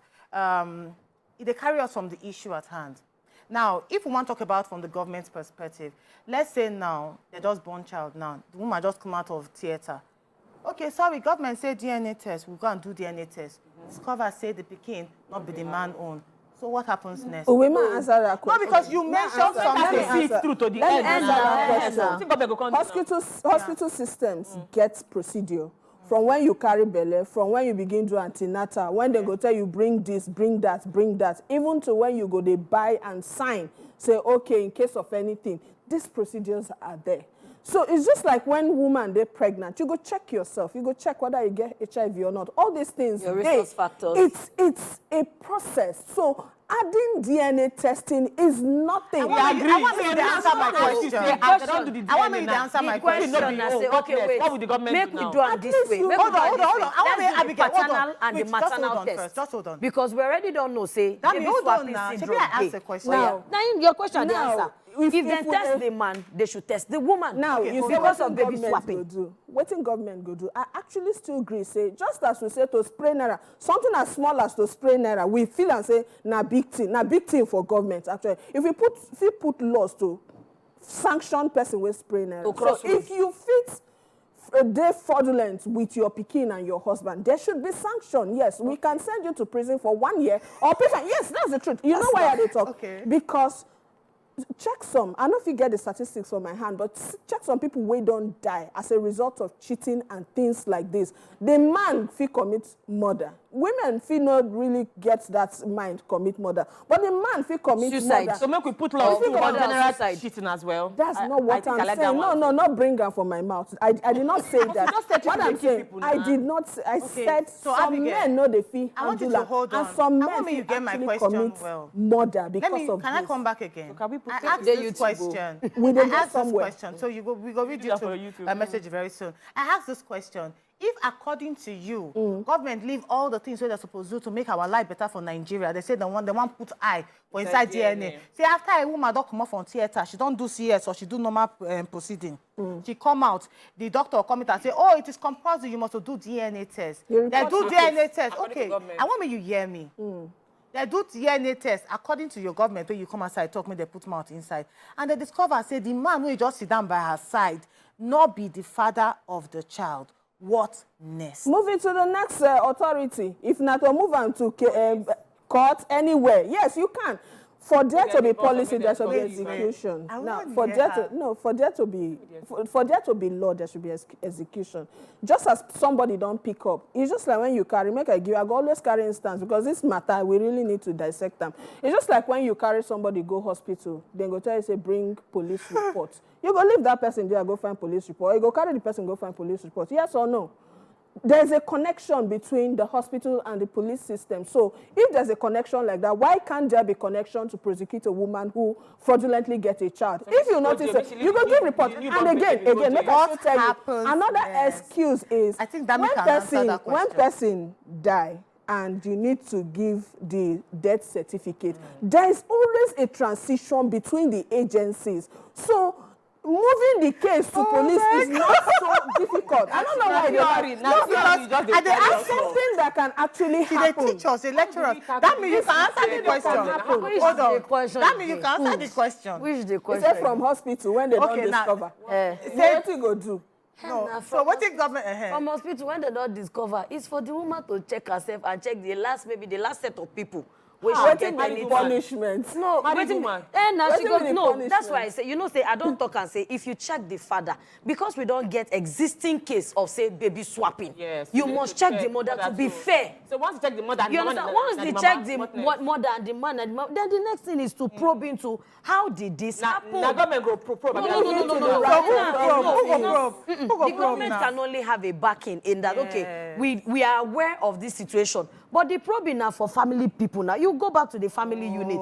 They carry us from the issue at hand. Now, if we want to talk about from the government's perspective, let's say now they just born child now, the woman just come out of theater. Okay, sorry, government say DNA test. We'll go and do DNA test. Discover say the Pikin not be the man own. So what happens next? We might answer that question. No, because you mentioned something. Through to the Let me end. answer that question. Hospital systems get procedure. From when you carry belle, from when you begin to antenatal, when they go tell you bring this, bring that, even to when you go they buy and sign, say okay in case of anything, these procedures are there. So it's just like when woman they're pregnant, you go check yourself, you go check whether you get HIV or not. All these things, your resource factors. It's a process. So adding DNA testing is nothing. I want you to answer my question. I want you to answer my question. Okay, wait. What would the government Make do we now? do it this way. Hold on. I want to Abigail, hold on. paternal and the maternal test. Just hold on. Because we already don't know, say, That baby means hold on swapping now. syndrome Should I ask dey. a question? Now, your question, the Now, answer. if If they we- test the man, they should test the woman. Now, Okay, you see because what of baby government swapping. go do. What in government go do? I actually still agree. Say just as we say to spray naira, something as small as to spray naira, we feel and say na big thing for government. Actually, if we put laws to sanction person with spray naira. To cross So if you fit a day fraudulent with your Pikin and your husband, there should be sanction. Yes, we can send you to prison for 1 year or prison. Yes, that's the truth. You know why they talk? Okay. Because check some. I don't know if you get the statistics from my hand, but check some people who don't die as a result of cheating and things like this. The man feel commit murder. Women feel not really get that mind commit murder, but the man feel commit Suicide. murder. So make we put laws to murder and general suicide. cheating as well. That's not what I I'm like saying. that No, one. not bring her from my mouth. I did not say that. just said What people I'm dey kill saying, people I now. did not. I said so some Abigail, men know they feel I want you handle to hold and on. some I men want me to feel get my actually question commit well. murder because of Can I this. come back again? Can we put I it- asked There this you two question. We I dey go asked this somewhere. question. So we go read do you that for to YouTube. a message very soon. I asked this question. If according to you, government leave all the things they're supposed to do to make our life better for Nigeria, they say they want put eye for inside DNA. See, after a woman don't come out from theater, she don't do CS or she do normal proceeding. She come out, the doctor will come in and say, oh, it is compulsory, you must do DNA test. You They report do to DNA test. According to Okay, government. I want me you hear me. They do DNA test according to your government. When you come outside, talk me, they put mouth inside. And they discover, say, the man who just sit down by her side, not be the father of the child. What next? Moving to the next authority. If not to move on to court anywhere, yes, you can. For there to be policy, there should be execution. I Now, want for to there hear to for there to be law, there should be execution. Just as somebody don't pick up, it's just like when you carry. I go always carry instance because this matter we really need to dissect them. It's just like when you carry somebody go hospital, then go tell you say bring police report. You go leave that person there, go find police report. Or you go carry the person, go find police report. Yes or no? There's a connection between the hospital and the police system. So if there's a connection like that, why can't there be connection to prosecute a woman who fraudulently gets a child? If you notice it, you go give report. And again, make I tell you, another excuse is I think that when can answer that person question. die and you need to give the death certificate. There is always a transition between the agencies. So moving the case to police is not so difficult. I don't know why they worry. No, because they ask something that can actually happen. They teach us, they lecture us. That means you can answer the question. Hold on. That means you can answer the question. Which is the question? Say from hospital when they don't discover. What you go do? No. So what is government? From hospital, when they don't discover, it's for the woman to check herself and check maybe the last set of people. What get any punishment? No, waiting. Now she goes, no, that's why I say, I don't talk and say, if you check the father, because we don't get existing case of, say, baby swapping, you must check the mother to be fair. So once you check the mother and the mother, once they check the mother and the man, then the next thing is to probe into how did this happen. Now government go probe. No. The government can only have a backing in that, okay, we are aware of this situation, but the probing now for family people now. You go back to the family unit.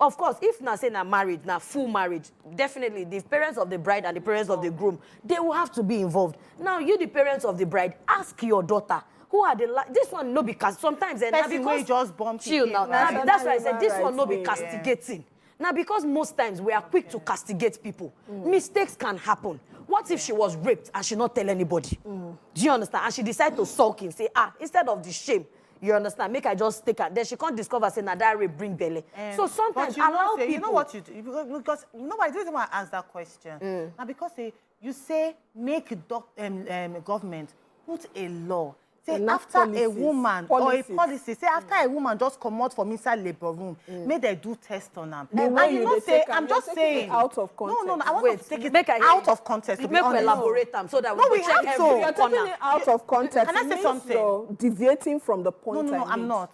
Of course, if now say now married, now full marriage, definitely the parents of the bride and the parents of the groom, they will have to be involved. Now, you, the parents of the bride, ask your daughter, who are this one no be sometimes because just bump chill now. That's why I said this one no be castigating. Now, because most times we are quick to castigate people, mistakes can happen. What if she was raped and she not tell anybody? Do you understand? And she decide to sulk and say, instead of the shame, you understand? Make I just take her. Then she can't discover, say, that rape bring belly. So sometimes allow people. You know what you do? Because you know why I didn't want to ask that question. Now, because you say make government put a law. Say after a woman or a policy, say after a woman just come out from inside labor room, may they do test on them. And you not say, I'm just saying out of context. No, I want to take it out of context. Make we elaborate them so that we we check have to. every You're taking it out of context. Can I say something? You're deviating from the point. No, I'm not.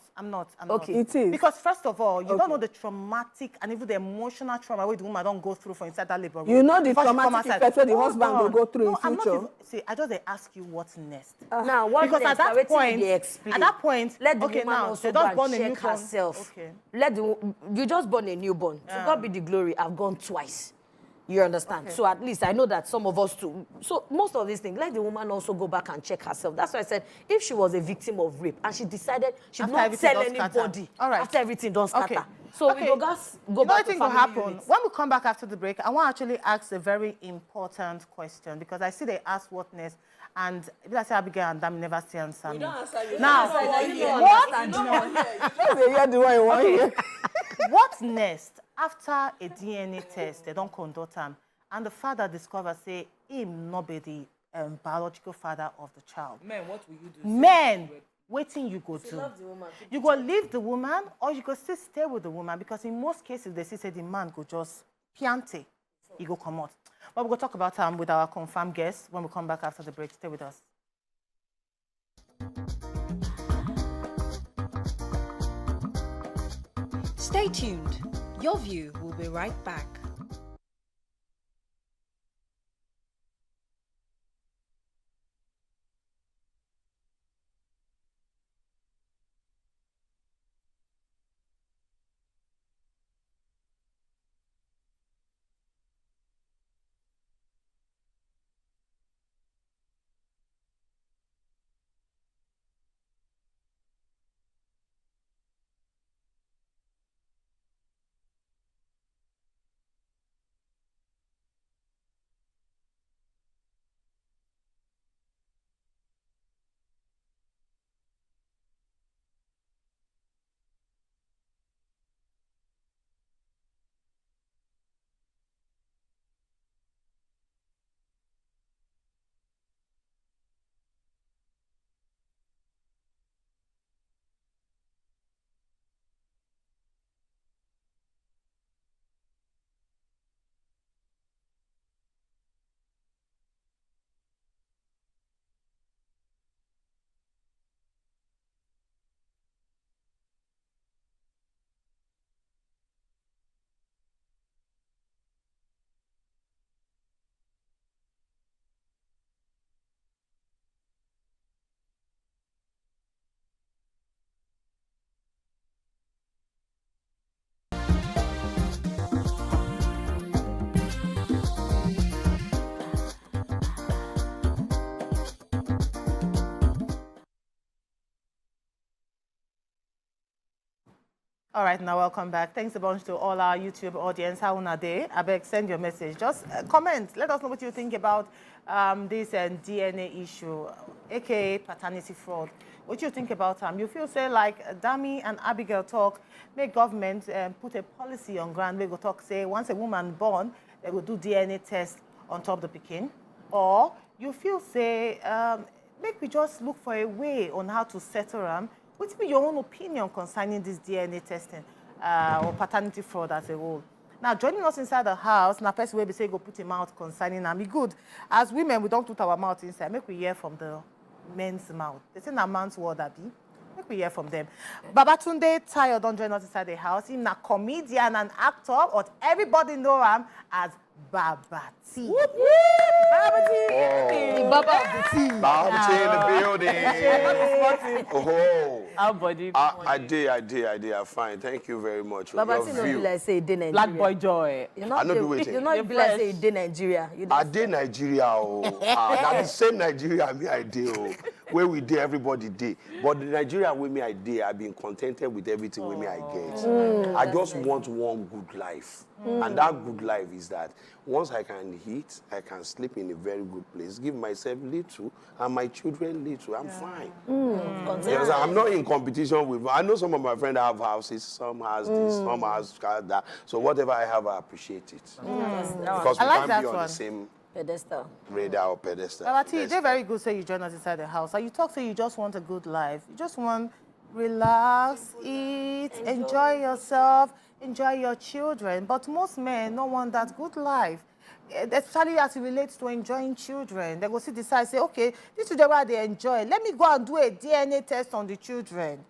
Okay. It is. Because first of all, you don't know the traumatic and even the emotional trauma where the woman don't go through for inside that labor room. You know the traumatic effect where the husband will go through in future. See, I just ask you what's next. Now, what because next? At that point, let the okay, woman now also they go just and born a check newborn. herself. Okay. You just born a newborn. To God be the glory. I've gone twice. You understand? So at least I know that some of us too. So most of these things, let the woman also go back and check herself. That's why I said, if she was a victim of rape and she decided she did not tell anybody after everything done scatter. So we go back to family happen. units. When we come back after the break, I want to actually ask a very important question because I see they ask what next. And if I say Abigail and Dami never see answer me. Now, what next? After a DNA test, they don't conduct them, and the father discovers, say, him not be the biological father of the child. Men, what will you do? Men, waiting you go do. You go leave the woman, or you go still stay with the woman, because in most cases, they say the man go just piante, he go come out. But we'll go talk about with our confirmed guests when we come back after the break. Stay with us. Stay tuned. Your View will be right back. All right, now welcome back. Thanks a bunch to all our YouTube audience. How are they? I beg, send your message. Just comment. Let us know what you think about this DNA issue, aka paternity fraud. What you think about them? You feel say like Dami and Abigail talk, make government put a policy on ground. We go talk say once a woman born, they will do DNA test on top of the pikin, or you feel say make we just look for a way on how to settle them. What's be your own opinion concerning this DNA testing or paternity fraud as a whole? Now, joining us inside the house, now first way we say go put him out concerning them. Be good. As women, we don't put our mouth inside. Make we hear from the men's mouth. They say na man's word, Abi. Make we hear from them. Babatunde Tayo don't join us inside the house. He's a comedian and actor, but everybody know him as Babati. The Baba of the tea. Babati in the building. Oh, Our body. I did. I'm fine. Thank you very much for Baba, your see no be view. like say dey Nigeria. Black boy joy. You I no do it. You know be like say dey Nigeria. You I did Nigeria. Oh, now the same Nigeria me I did. Oh, where we did everybody did. But the Nigeria with me I did. I've been contented with everything with me I get. I just want one good life, and that good life is that once I can eat, I can sleep in a very good place, give myself little, and my children little. I'm fine. Yes, I'm not in competition with. I know some of my friends have houses. Some has this. Some has that. So whatever I have, I appreciate it. Because we I like can't that be on one. the same pedestal. radar or pedestal. Babati, they're very good. Say you join us inside the house. And you talk say you just want a good life. You just want relax, eat, enjoy yourself, enjoy your children. But most men don't want that good life. Especially as it relates to enjoying children. They go see decide, say, okay, this is the way they enjoy. Let me go and do a DNA test on the children.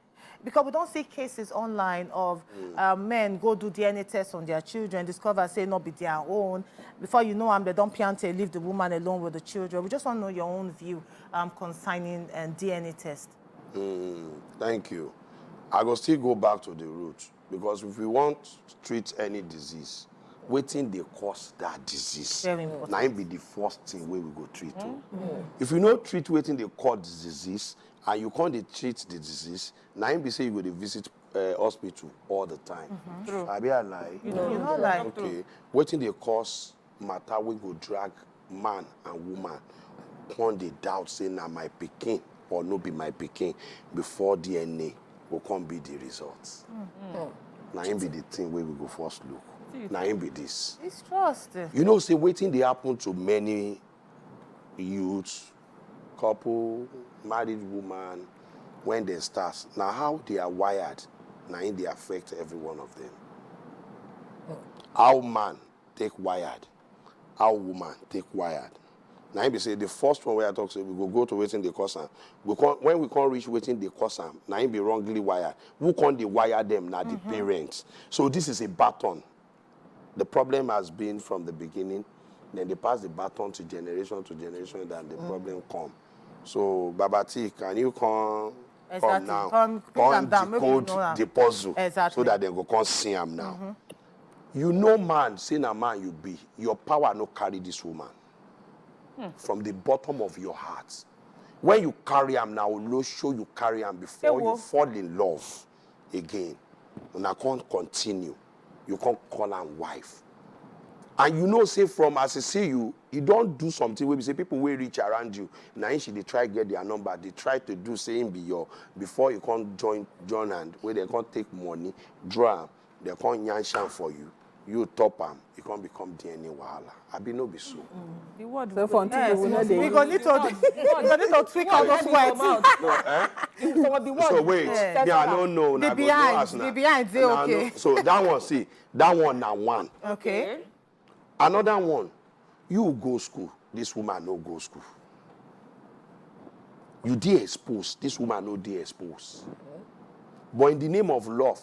Because we don't see cases online of men go do DNA tests on their children, discover, say, not be their own. Before you know them, they don't piante, leave the woman alone with the children. We just want to know your own view concerning DNA test. Thank you. I go still go back to the root, because if we want to treat any disease, waiting they cause that disease. Very important. Now it be the first thing where we go treat. If you not treat waiting they cause the disease, and you can't treat the disease, now it be say you go to visit hospital all the time. I be a lie. You know, like, Okay, waiting they cause matter we go drag man and woman upon the doubt say na my pikin or no be my pikin before DNA will come be the results. Now him be the thing where we go first look. Now him be this. it's trust. You know, say waiting they happen to many youths, couple, married woman, when they start. Now how they are wired, now they affect every one of them. How man take wired, how woman take wired. Now he be say the first one where I talk say we go to waiting the cause am. When we can't reach waiting the cause am, now he be wrongly wired. Who can't they wire them? Now the parents. So this is a baton. The problem has been from the beginning. Then they pass the baton to generation, then the problem come. So Babati, can you come Exactly. now? Come down, make we decode know am. the puzzle Exactly. so that they go come see him now. You know, man, saying a man you be, your power no carry this woman. From the bottom of your heart. When you carry him now, will show you carry him before you fall in love again. And I can't continue. You can't call her wife. And you know, say from as I see you don't do something where we say people will reach around you. Now they try to get their number. They try to do saying be your before you can't join and where they can't take money, draw, they can't yanshan for you. You top them, you can't become DNA wahala. I be no be so. The word So for until you will not dey- We go need to tweak all those words. So wait, yeah, I don't know. The Nah, go behind, ask now. the behind, they Nah, okay. no. So that one, see, that one now one. Okay. Another one, you go school, this woman no go school. You dey exposed, this woman no dey exposed. But in the name of love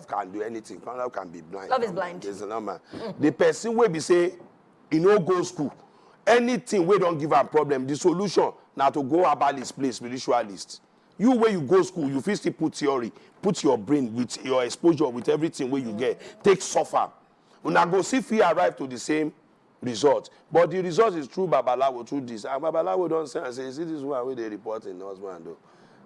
can do anything. Love can be blind. Love is blind. There's a number. The person will be say, he no go school. Anything we don't give a problem, the solution now to go about this place, spiritualist. You where you go school, you first put theory, put your brain with your exposure, with everything where you get, take suffer. When I go see if you arrive to the same result. But the result is through Babalawo, through this. And Babalawo don't say, and say, see this one where they report in husband though.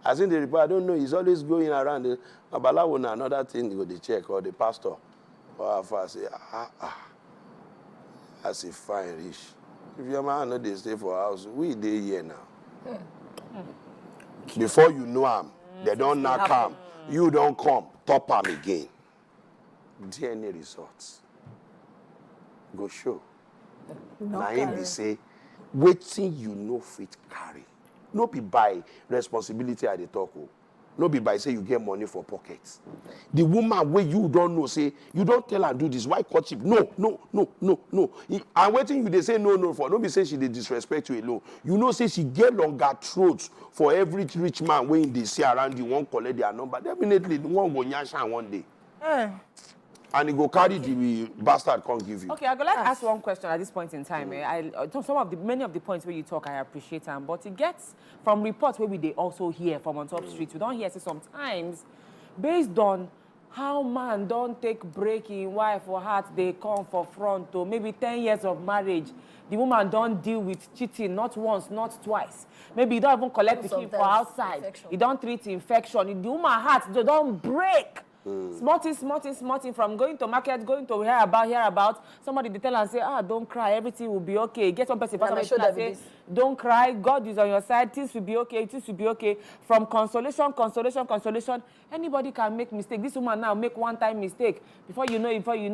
I seen the report, I don't know, he's always going around. The Babalawo na another thing, you go to check, or the pastor. Or I say, that's a fine rich. If your man not they stay for house, we dey here now. Before you know him, they don't knock him. You don't come, top him again. DNA results. Go show. Now him be say, waiting you no fit carry. No be by responsibility at the talk. No be by say you get money for pockets. The woman where you don't know say, you don't tell her do this. Why courtship? No. And waiting you they say no for. No be say she they disrespect you alone. You know say she get longer throats for every rich man when they see around you won't collect their number. Definitely the one go nyasha one day. And he go carry the bastard can't give you. Okay, I go like ask one question at this point in time. Many of the points where you talk, I appreciate them, but it gets from reports where they also hear from on top streets. We don't hear say sometimes based on how man don't take break in wife or heart, they come for front or maybe 10 years of marriage. The woman don't deal with cheating, not once, not twice. Maybe you don't even collect the key for outside. You don't treat infection. The woman heart, they don't break. Smarting from going to market, going to hear about. Somebody they tell and say, don't cry, everything will be okay. Get one person and say, don't cry, God is on your side, things will be okay. From consolation. Anybody can make mistake. This woman now make one-time mistake. Before you know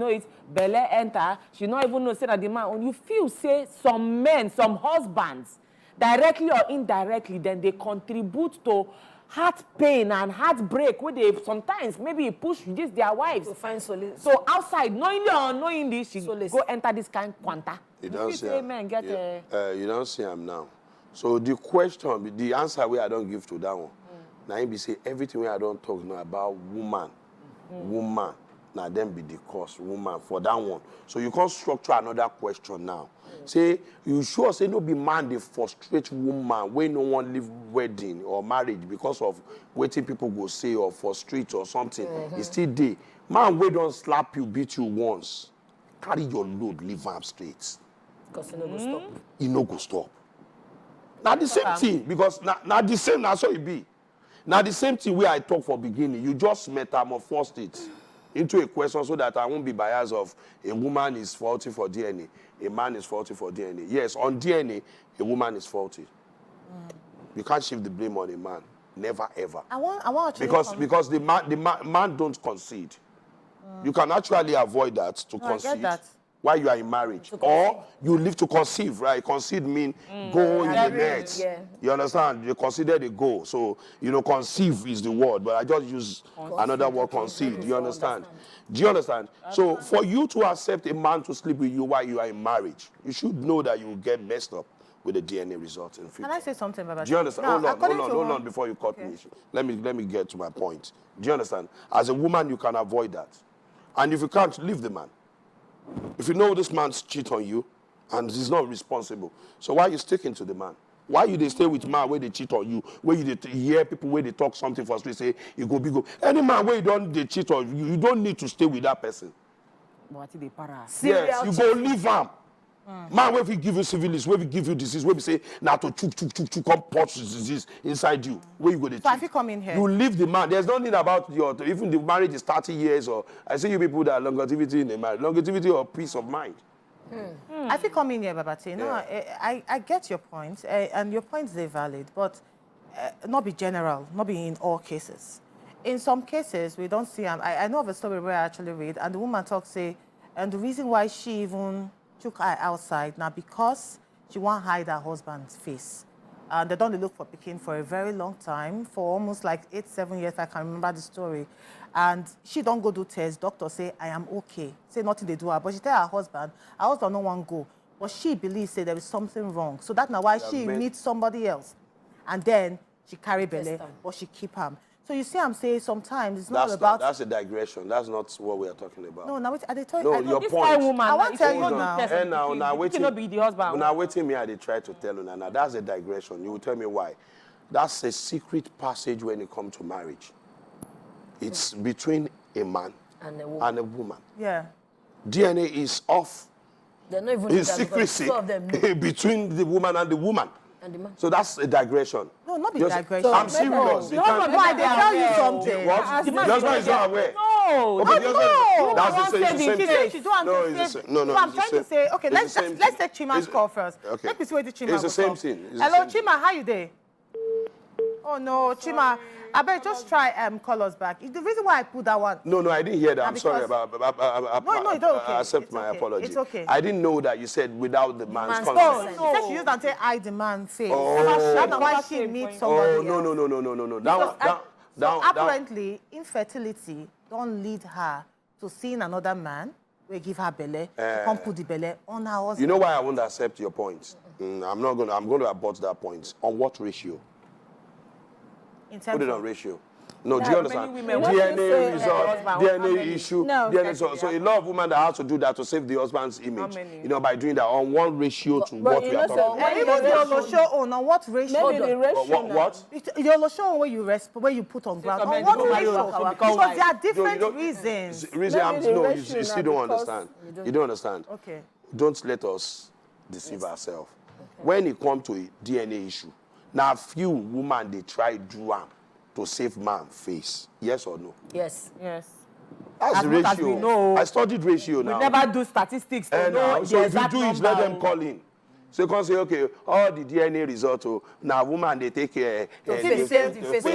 it, Belle enter. She not even know say that the man. When you feel say some men, some husbands, directly or indirectly, then they contribute to heart pain and heartbreak where they sometimes maybe push this their wives to find solace. So outside, knowingly or unknowingly, she solace. Go enter this kind of quanta. You don't see you don't see him now. So the question, the answer where I don't give to that one. Now he be say everything where I don't talk now about woman. Now then be the cause, woman, for that one. So you can't structure another question now. Say, you sure say no be man they frustrate woman when no one live wedding or marriage because of waiting people go say or frustrate or something. It's still there. Man, we don't slap you, beat you once. Carry your load, leave am straight. Because you no go stop. You no go stop. Now the same thing, because now the same, that's how it be. Now the same thing where I talk for beginning, you just metamorphosed it into a question so that I won't be biased of a woman is faulty for DNA, a man is faulty for DNA. Yes, on DNA, a woman is faulty. You can't shift the blame on a man. Never, ever. I want because the man don't concede. You can actually avoid that to concede. I get that. While you are in marriage. Or you live to conceive, right? Concede mean go in the net. Yeah. You understand? You consider the goal. So, conceive is the word, but I just use another word, concede. Do you understand? Do you understand? So, for you to accept a man to sleep with you while you are in marriage, you should know that you will get messed up with the DNA results in the future. Can I say something about that? Do you understand? Hold on before you cut me. Let me get to my point. Do you understand? As a woman, you can avoid that. And if you can't, leave the man. If you know this man's cheat on you and he's not responsible, so why are you sticking to the man? Why you they stay with man where they cheat on you, where you hear people where they talk something for street, say you go big go. Any man where they cheat on you, you don't need to stay with that person. Yes, you go leave him. Man, where we give you syphilis, where we give you disease, where we say, now to chuk, come purge disease inside you, where you go to so if you come in here, you leave the man. There's nothing about even the marriage is 30 years, or I see you people that are longevity in the marriage, longevity or peace of mind. I think come in here, Babati. No, I get your point, and your points are valid, but not be general, not be in all cases. In some cases, we don't see, I know of a story where I actually read, and the woman talks, say, and the reason why she even took her outside now because she won't hide her husband's face. And they don't look for Pikin for a very long time, for almost like 8-7 years, I can remember the story. And she don't go do tests. Doctor say, I am okay. Say nothing they do her. But she tell her husband no one go. But she believes say there is something wrong. So that's now why she meets somebody else. And then she carry belly, but she keep him. So you see, I'm saying sometimes it's not about... That's a digression. That's not what we are talking about. No, now are they talking... No, your point. Woman, I want to tell you now. Now waiting. Not be the husband. Now waiting me, I try to tell you now. That's a digression. You will tell me why. That's a secret passage when it comes to marriage. It's between a man and a woman. Yeah. DNA is off. They're not even in secrecy between the woman and the woman. And the man. So that's a digression. No, not be Just- digression. I'm serious. You can't- No, I dey tell you something. What? The husband is not aware. No. Okay, the husband- That's the same She thing. said she don't have No, to it's the save. same. No, So I'm it's the trying to same. say, okay, It's let's the same let's thing. take Chima's It's- call first. Okay. Let me see what the Chima It's the will same call. thing. It's the Hello, same Chima, how you there? Oh no, Chima. I better just try call us back. The reason why I put that one. No, I didn't hear that. I'm because- sorry about. No, it's okay. I accept It's my okay. apology. It's okay. I didn't know that you said without the man's Man's consent. consent. No, she said she used and say I demand face. Oh. That's not why she meets somebody Oh else. no. So apparently, infertility don't lead her to seeing another man will give her belly, come put the belly on her husband. You know why I won't accept your point? I'm going to abort that point. On what ratio? In terms Put it of- on ratio. No, do you understand? women DNA result, DNA issue, No. DNA. So a lot of women that have to do that to save the husband's image. many? You know, by doing that on one ratio to what you we are know, talking about. Even the Olosho on what ratio? Maybe the ratio. What? The Olosho where you put on ground. On men what don't marry ratio? Waka Waka. Because there are No, different you don't- reasons. Reason Maybe the no, ratio you still now don't because understand. You don't understand. Okay. Don't let us deceive ourselves. When it comes to a DNA issue, now few women they try do to save man face. Yes or no? Yes. Yes. That's the As much as ratio. we know, I studied ratio We now. never do statistics. to And know so the if you exact do it, number. let them call in. So you can say, okay, all the DNA results, now woman they take care. We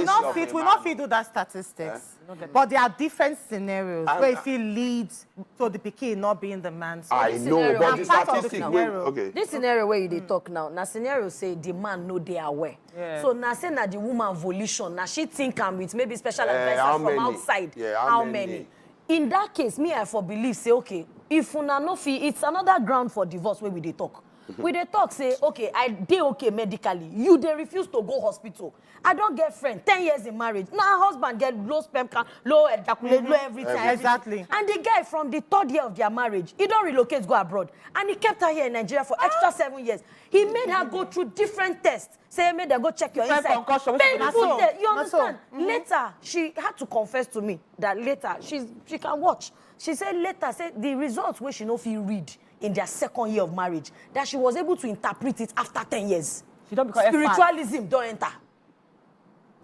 not fit do that statistics. But there are different scenarios where if it leads to the Pikin not being the man. So I this know, scenario- but I'm the part of the statistic. scenario. Okay. This scenario where you dey talk now scenario say the man know they are aware. Yeah. So now say na the woman volition, now she think am with maybe special how advisors from many? outside. Yeah, how how many? many? In that case, me I for believe say okay, if una no fit, it's another ground for divorce where we dey talk. We dey talk say okay, I dey okay medically. You dey refuse to go hospital. I don't get friend 10 years in marriage. Now husband get low sperm count, low ejaculate, low everything. Exactly. And the guy from the 3rd year of their marriage, he don't relocate, go abroad. And he kept her here in Nigeria for extra 7 years. He made her go through different tests. Say, made her go check your Different inside. concussion, Painful test. You That's so. understand? Later, she had to confess to me that later, she can watch. She said later, say the results where she no feel read in their 2nd year of marriage, that she was able to interpret it after 10 years. She don't become expert. Spiritualism don't enter.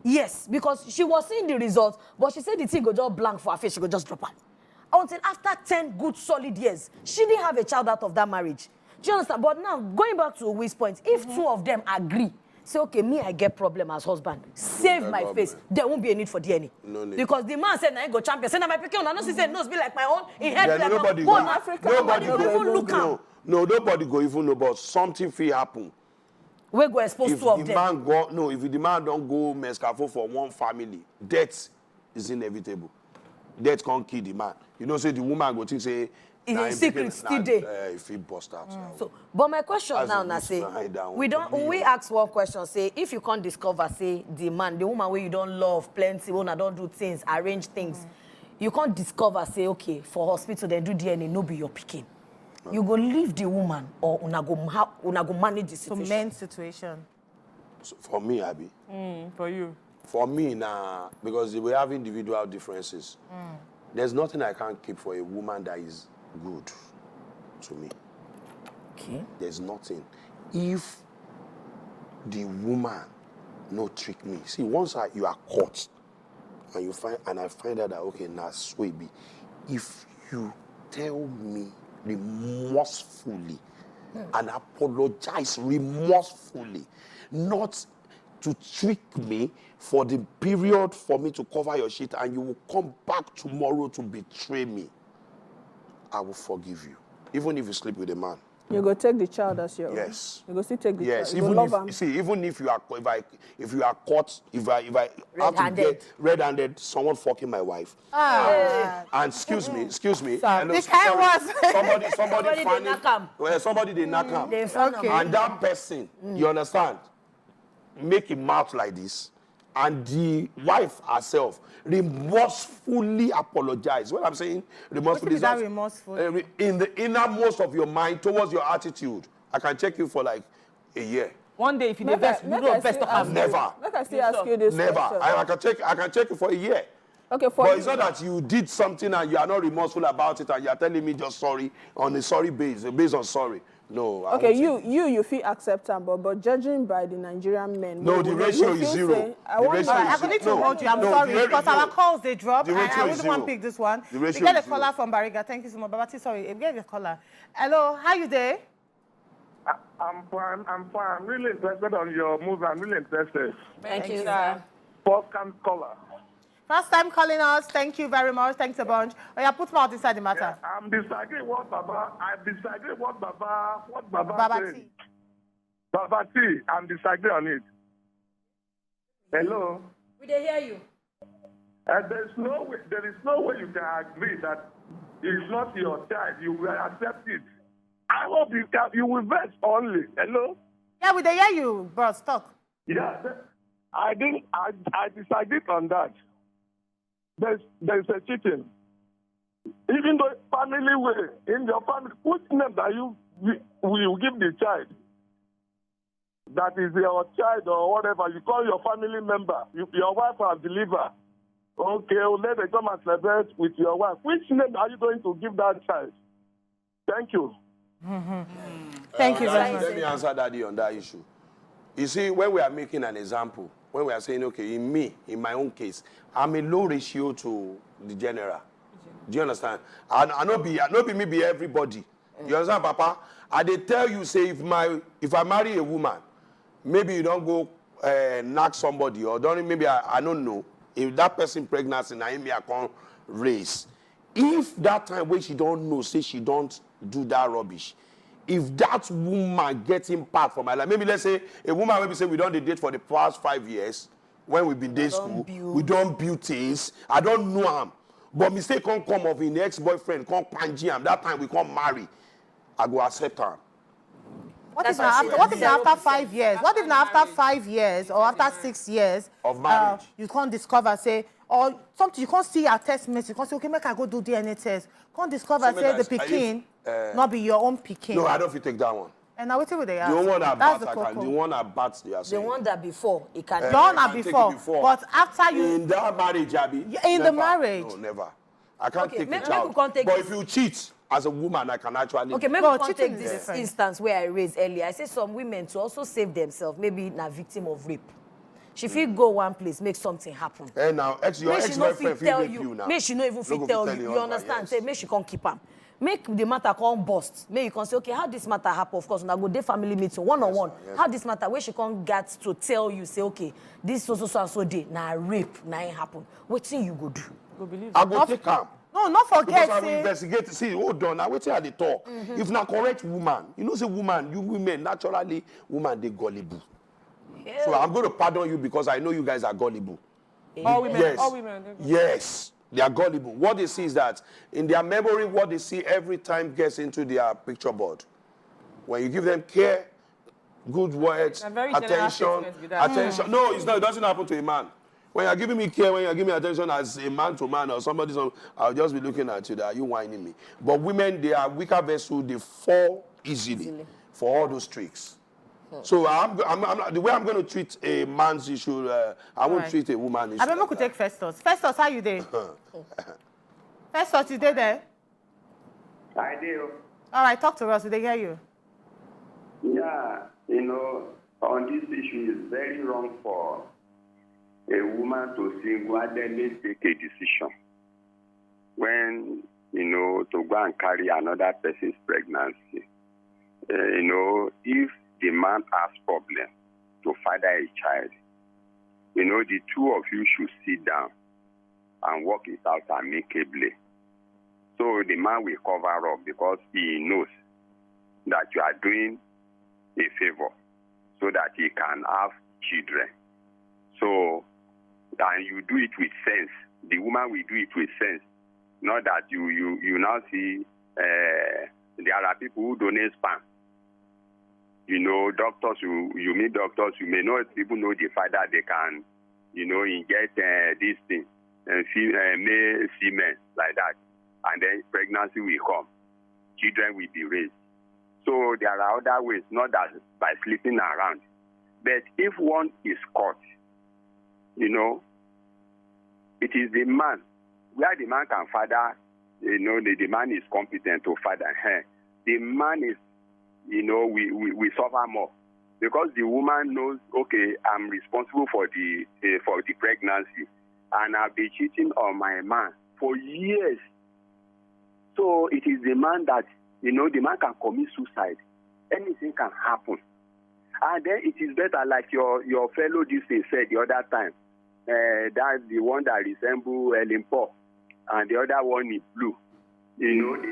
Yes, because she was seeing the results, but she said the thing go just blank for her face, she go just drop her. Until after 10 good solid years, she didn't have a child out of that marriage. Do you understand? But now, going back to Wi's point, if two of them agree, say, okay, me, I get problem as husband, save No my problem. face, there won't be a need for DNA. No need. Because the man said, I go champion. Say, now my Pikin, I know she said, no, be like my own, in head Yeah, like nobody my go. own. Africa, Nobody go even look am. No, nobody go even know, but something will happen. We go expose If two of the them. man if the man don't go mescafo for one family, death is inevitable. Death can't kill the man. You know, say the woman go think say In nah, a him secret, pikin, still nah, dey. if he bust out. now. So, but my question As now, a na say, listener, I don't we want don't. to When we be- ask one question, say, if you can't discover, say, the man, the woman where you don't love plenty, when I don't do things, arrange things, you can't discover, say, okay, for hospital, then do DNA, no be your Pikin. You go leave the woman, or una go manage the To situation. men's situation. So for me, Abby, For you. for me now, because we have individual differences, there's nothing I can't keep for a woman that is good to me. Okay. There's nothing. If the woman no trick me, see, once you are caught and I find out that okay, now sweetie, if you tell me remorsefully and apologize remorsefully, not to trick me for the period for me to cover your shit, and you will come back tomorrow to betray me, I will forgive you, even if you sleep with a man. You go take the child as your own. Yes. You go still take the Yes, child. You go even love if am. see, even if you are if you are caught, if I have to Red-handed. get red-handed, someone fucking my wife. And excuse me, hello, This kind was- somebody Somebody dey find knack am. well, somebody they knock him. They found Okay. am. And that person, you understand, make him mouth like this, and the wife herself remorsefully apologize. What I'm saying, remorsefully is that not- remorseful? in the innermost of your mind towards your attitude. I can check you for like a year. One day, if you dey vex, you do best to have. Never. Make I still ask you this Never. question. I can check you for a year. Okay, for But you. it's not that you did something and you are not remorseful about it and you are telling me just sorry on a sorry base, based on sorry. No. I Okay, won't take you feel acceptable, but judging by the Nigerian men, No, the ratio is zero. I The want ratio All right, is I need to no, hold you. I'm no, sorry, the because ratio- our calls, they drop, the and ratio I is wouldn't want to zero. pick this one. The We ratio get a is zero. caller from Bariga. Thank you so much. Babati, sorry, we get a caller. Hello, how you there? I'm fine. I'm really interested on your move. I'm really interested. Thank you, sir. First time caller. First time calling us. Thank you very much. Thanks a bunch. Oh, yeah, put mouth inside the matter. I'm disagreeing what Baba. I disagree what Baba Babati. said. Baba T. I'm disagreeing on it. Hello. We dey hear you. There is no way you can agree that it's not your child. You will accept it. I hope you will vex only. Hello. Yeah, we dey hear you, bros. Talk. Yeah, I disagree on that. There's a cheating. Even though family way, in your family, which name that you will give the child? That is your child or whatever. You call your family member. Your wife has delivered. Okay, let them come and celebrate with your wife. Which name are you going to give that child? Thank you. Thank you very much. Let me answer Daddy on that issue. You see, when we are making an example, when we are saying, okay, in my own case, I'm a low ratio to the general. Do you understand? I not be me be everybody. You understand, Papa? I they tell you, say, if I marry a woman, maybe you don't go knock somebody, or don't maybe I don't know. If that person pregnancy, now me I can't raise. If that time when she don't know, say she don't do that rubbish. If that woman gets impact from my life, maybe let's say a woman maybe say we don't date for the past 5 years, when we've been day school, we don't build things. I don't know him. But mistake can't come of an ex-boyfriend, can't panji him. That time we can't marry. I go accept her. What if now after 5 years? What if now after 5 years or after 6 years Of marriage. You can't discover, say, or something you can't see your test message, you can't say, okay, make I go do DNA test. Can't discover, So say, make the I- Pikin, if, not be your own Pikin. No, I don't fit take that one. And now wait till they The ask. one that That's bats, the I can. The cocoa. one that bats, they are The saying. one that before, it can. The one I that can take it before. before. But after you, In that marriage, Abby. Yeah, in the marriage. No, never. I can't Okay, take make a we child. can't take But this. if you cheat as a woman, I can actually. Okay, maybe No, we can cheating take is this different. instance where I raised earlier. I say some women to also save themselves, maybe na victim of rape. She fit go one place, make something happen. And now, your Make she no ex-boyfriend fit tell rape you. now. Make she no even No fit go tell fit you. your You husband, understand? yes. Say make she can't keep am. Make the matter come bust. Make you can say, okay, how this matter happen? Of course, when I go day family meeting, one-on-one. Yes, How this matter, where she can't get to tell you, say, okay, this so and so day, na rape, na it happen. What thing you go do? I go take am. no, not Because forget, I will say, investigate. See, hold on. Now, wait till they talk. If na correct woman, you know, say woman, you women, naturally, woman, they gullible. So I'm going to pardon you because I know you guys are gullible. All women. Yes. All women. Yes. They are gullible. What they see is that in their memory, what they see every time gets into their picture board. When you give them care, good words, A very general attention, statement with that. attention. No, it's not. It doesn't happen to a man. When you're giving me care, when you're giving me attention as a man to man or somebody, I'll just be looking at you that you whining me. But women, they are weaker vessels. They fall easily for all those tricks. So the way I'm going to treat a man's issue, I won't Right. treat a woman's issue. I remember like could that. take Festus. Festus, how you there? Festus, you there? I do. All right, talk to us. We dey hear you. Yeah, on this issue, it's very wrong for a woman to single-handedly take a decision when, to go and carry another person's pregnancy. If the man has problem to father a child, the two of you should sit down and work it out amicably. So the man will cover up because he knows that you are doing a favor so that he can have children. So, and you do it with sense. The woman will do it with sense. Not that you now see there are people who donate sperm. Doctors, you meet doctors, you may not even know the fact that they can, inject this thing, male semen like that. And then pregnancy will come. Children will be raised. So there are other ways, not that by sleeping around. But if one is caught, it is the man, where the man can father, the man is competent to father her. The man is we suffer more. Because the woman knows, okay, I'm responsible for the pregnancy, and I've been cheating on my man for years. So it is the man that, the man can commit suicide. Anything can happen. And then it is better, like your fellow this thing said the other time, that's the one that resembles Ellen Paul, and the other one is blue.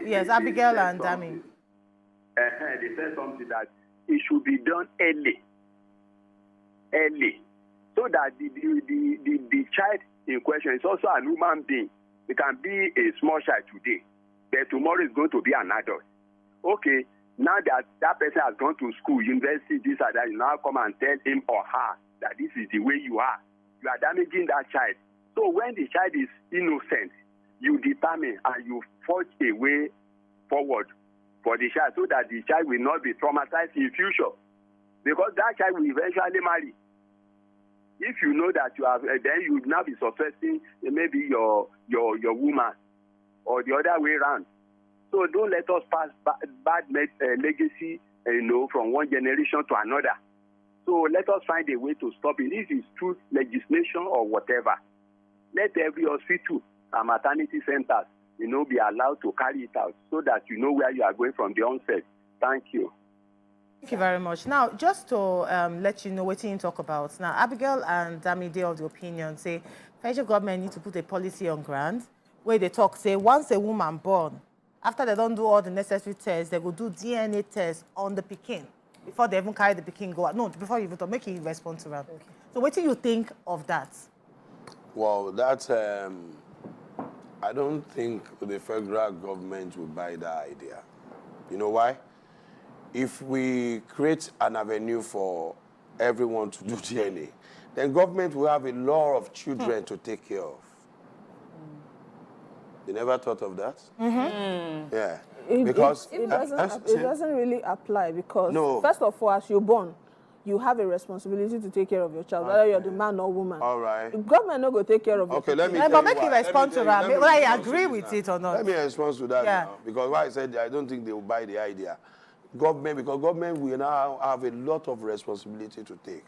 Yes, Abigail and Dami. They said something that it should be done early, so that the child in question is also a human being. It can be a small child today, but tomorrow is going to be an adult. Okay, now that person has gone to school, university, this or that, you now come and tell him or her that this is the way you are. You are damaging that child. So when the child is innocent, you determine and you forge a way forward for the child so that the child will not be traumatized in future. Because that child will eventually marry. If you know that you have, then you will now be suspecting maybe your woman or the other way around. So don't let us pass bad legacy, from one generation to another. So let us find a way to stop it. If it's through legislation or whatever, let every hospital and maternity centers, be allowed to carry it out so that you know where you are going from the onset. Thank you. Thank you very much. Now, just to let you know what you talk about. Now, Abigail and Dami, they of the opinion, say, federal government need to put a policy on ground where they talk, say, once a woman born, after they don't do all the necessary tests, they will do DNA tests on the Pikin before they even carry the Pikin go out. No, before you even make it respond to them. Okay. So what do you think of that? Well, that's, I don't think the federal government will buy that idea. You know why? If we create an avenue for everyone to do DNA, then government will have a lot of children to take care of. You never thought of that? Mm-hmm. Yeah. Because it doesn't really apply because, first of all, as you're born, you have a responsibility to take care of your child, whether you're the man or woman. All right. The government not going to take care of it. Okay, let me but make you respond to that. Whether I agree with it or not. Let me respond to that now. Because why I said I don't think they will buy the idea. Because government will now have a lot of responsibility to take.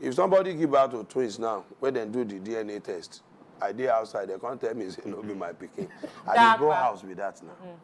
If somebody give out to twins now, when they do the DNA test, I did outside, they can't tell me, say, no, be my Pikin. I go house with that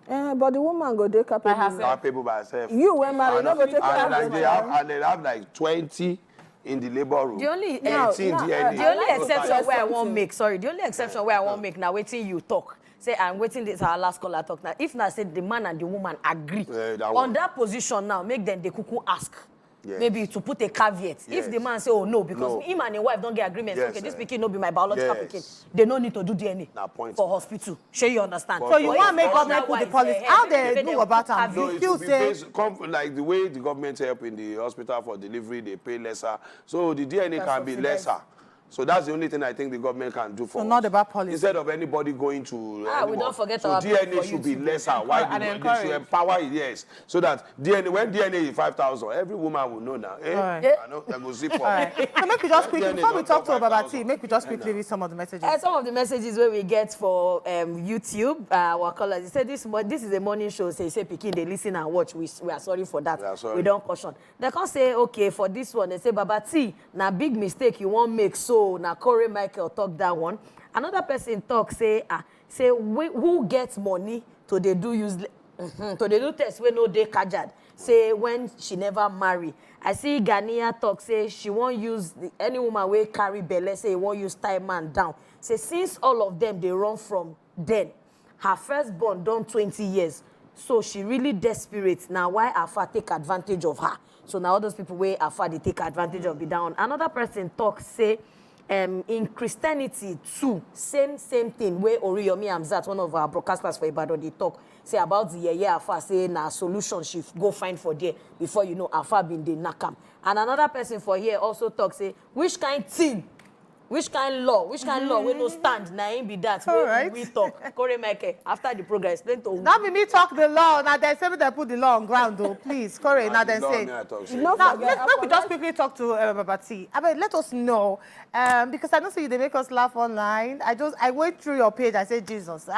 now. But the woman go take up capable by herself. You were married, not go take care of and they have like 20 in the labor room. The only DNA. The only exception where I won't make, the only exception where I won't make now, waiting you talk. Say, I'm waiting this our last caller talk now. If now say the man and the woman agree on that position now, make them the cuckoo ask. Yes. Maybe to put a caveat. Yes. If the man say, oh no, because him and his wife don't get agreement, okay, this Pikin no be my biological Pikin. They don't need to do DNA for hospital. Sure, you understand? So you want to make government put the policy. How they do about that? No, it will be based, like the way the government help in the hospital for delivery, they pay lesser. So the DNA can be lesser. So that's the only thing I think the government can do for us. Not about policy. Instead of anybody going to we don't forget so our DNA should be lesser. Why they should empower it, yes. So that DNA, when DNA is 5,000, every woman will know now. I know, I will zip up. So make we just quickly, before we talk to Babati, make we just quickly read some of the messages. Some of the messages where we get for YouTube, our callers, they say this is a morning show, say Pikin, they listen and watch. We are sorry for that. We don't caution. They can't say, okay, for this one, they say, Babati, na big mistake you won't make, so now Corey Michael talk that one. Another person talk say who gets money to they do use to they do test when no they kajad. Say when she never marry. I see Ghania talk say she won't use any woman wey carry belle say won't use tie man down. Say since all of them they run from then, her firstborn done 20 years. So she really desperate. Now why Afa take advantage of her? So now all those people where Afa they take advantage of be down. Another person talk say in Christianity too, same thing where Oriyomi Amzat, one of our broadcasters for Ibadan, they talk, say about the Afa, say na solution she go find for there before you know Afa been the nakam. And another person for here also talk, say, which kind law we no stand, na him be that, right. we talk. Corey Michael, after the program, explain to Not me talk the law, now they say they put the law on ground though, please. Corey, now they say. Now, let me just quickly talk to Babati. Let us know, because I know say they make us laugh online. I went through your page, I said, Jesus,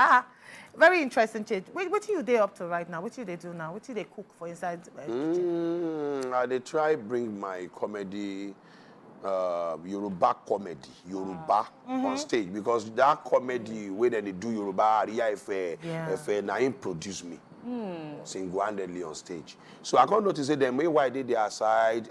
Very interesting change. What you they up to right now? What they do now? What they cook for inside kitchen? I they try bring my comedy, Yoruba comedy, Yoruba on stage, because that comedy where they do Yoruba, if Naim produce me single-handedly on stage. So I can't notice them why they their side.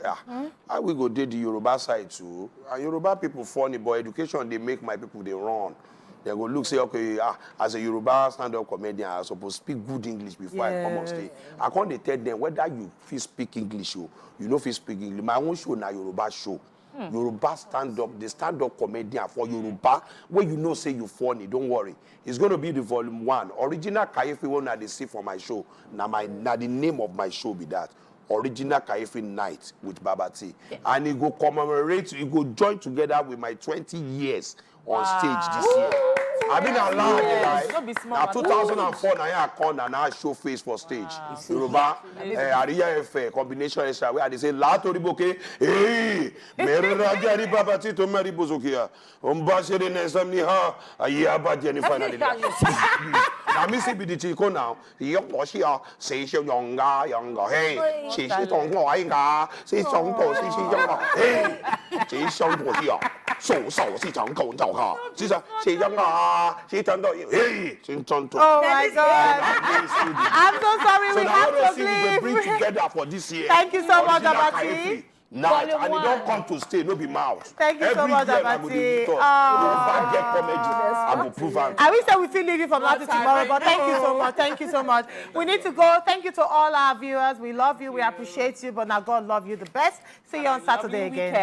I will go do the Yoruba side too. And Yoruba people funny, but education they make my people they run. They go look, say, okay, as a Yoruba stand-up comedian, I supposed to speak good English before I come on stage. I can't tell them whether you feel speak English or you know feel speak English. My own show now Yoruba show. Yoruba stand-up, the stand-up comedian for Yoruba, where you know say you funny, don't worry. It's going to be the volume 1. Original Kayefi one that they see for my show. Now the name of my show be that. Original Kayefi Night with Babati. And it go commemorate, it go join together with my 20 years on stage this year. I've been allowed, now 2004, now I come and I show face for stage. Yoruba, Ariya Efe, combination extra, where they say, La Toriboke, hey, Merajari Babati to Mary Bozokia, Umbashere Nesamniha, Ayaba Jennifer. Now, Missy be the Chico now, Yokoshia, say she younger, hey, she don't know, say some go, hey, she showed here. So, she don't go to her. She said, she young, she turned out, hey, she turned to. Oh my God. I'm so sorry, So we now have let's to see if we leave. bring together for this year. Thank you so much, Original Abati. Kayefi Night, and it don't come to stay, no be mouth. Thank you so much, Abati. I will prove it. I wish that we still leave you from now to tomorrow, but thank you so much. Thank you so much. We need to go. Thank you to all our viewers. We love you. We appreciate you, but now God love you the best. See you on Saturday again.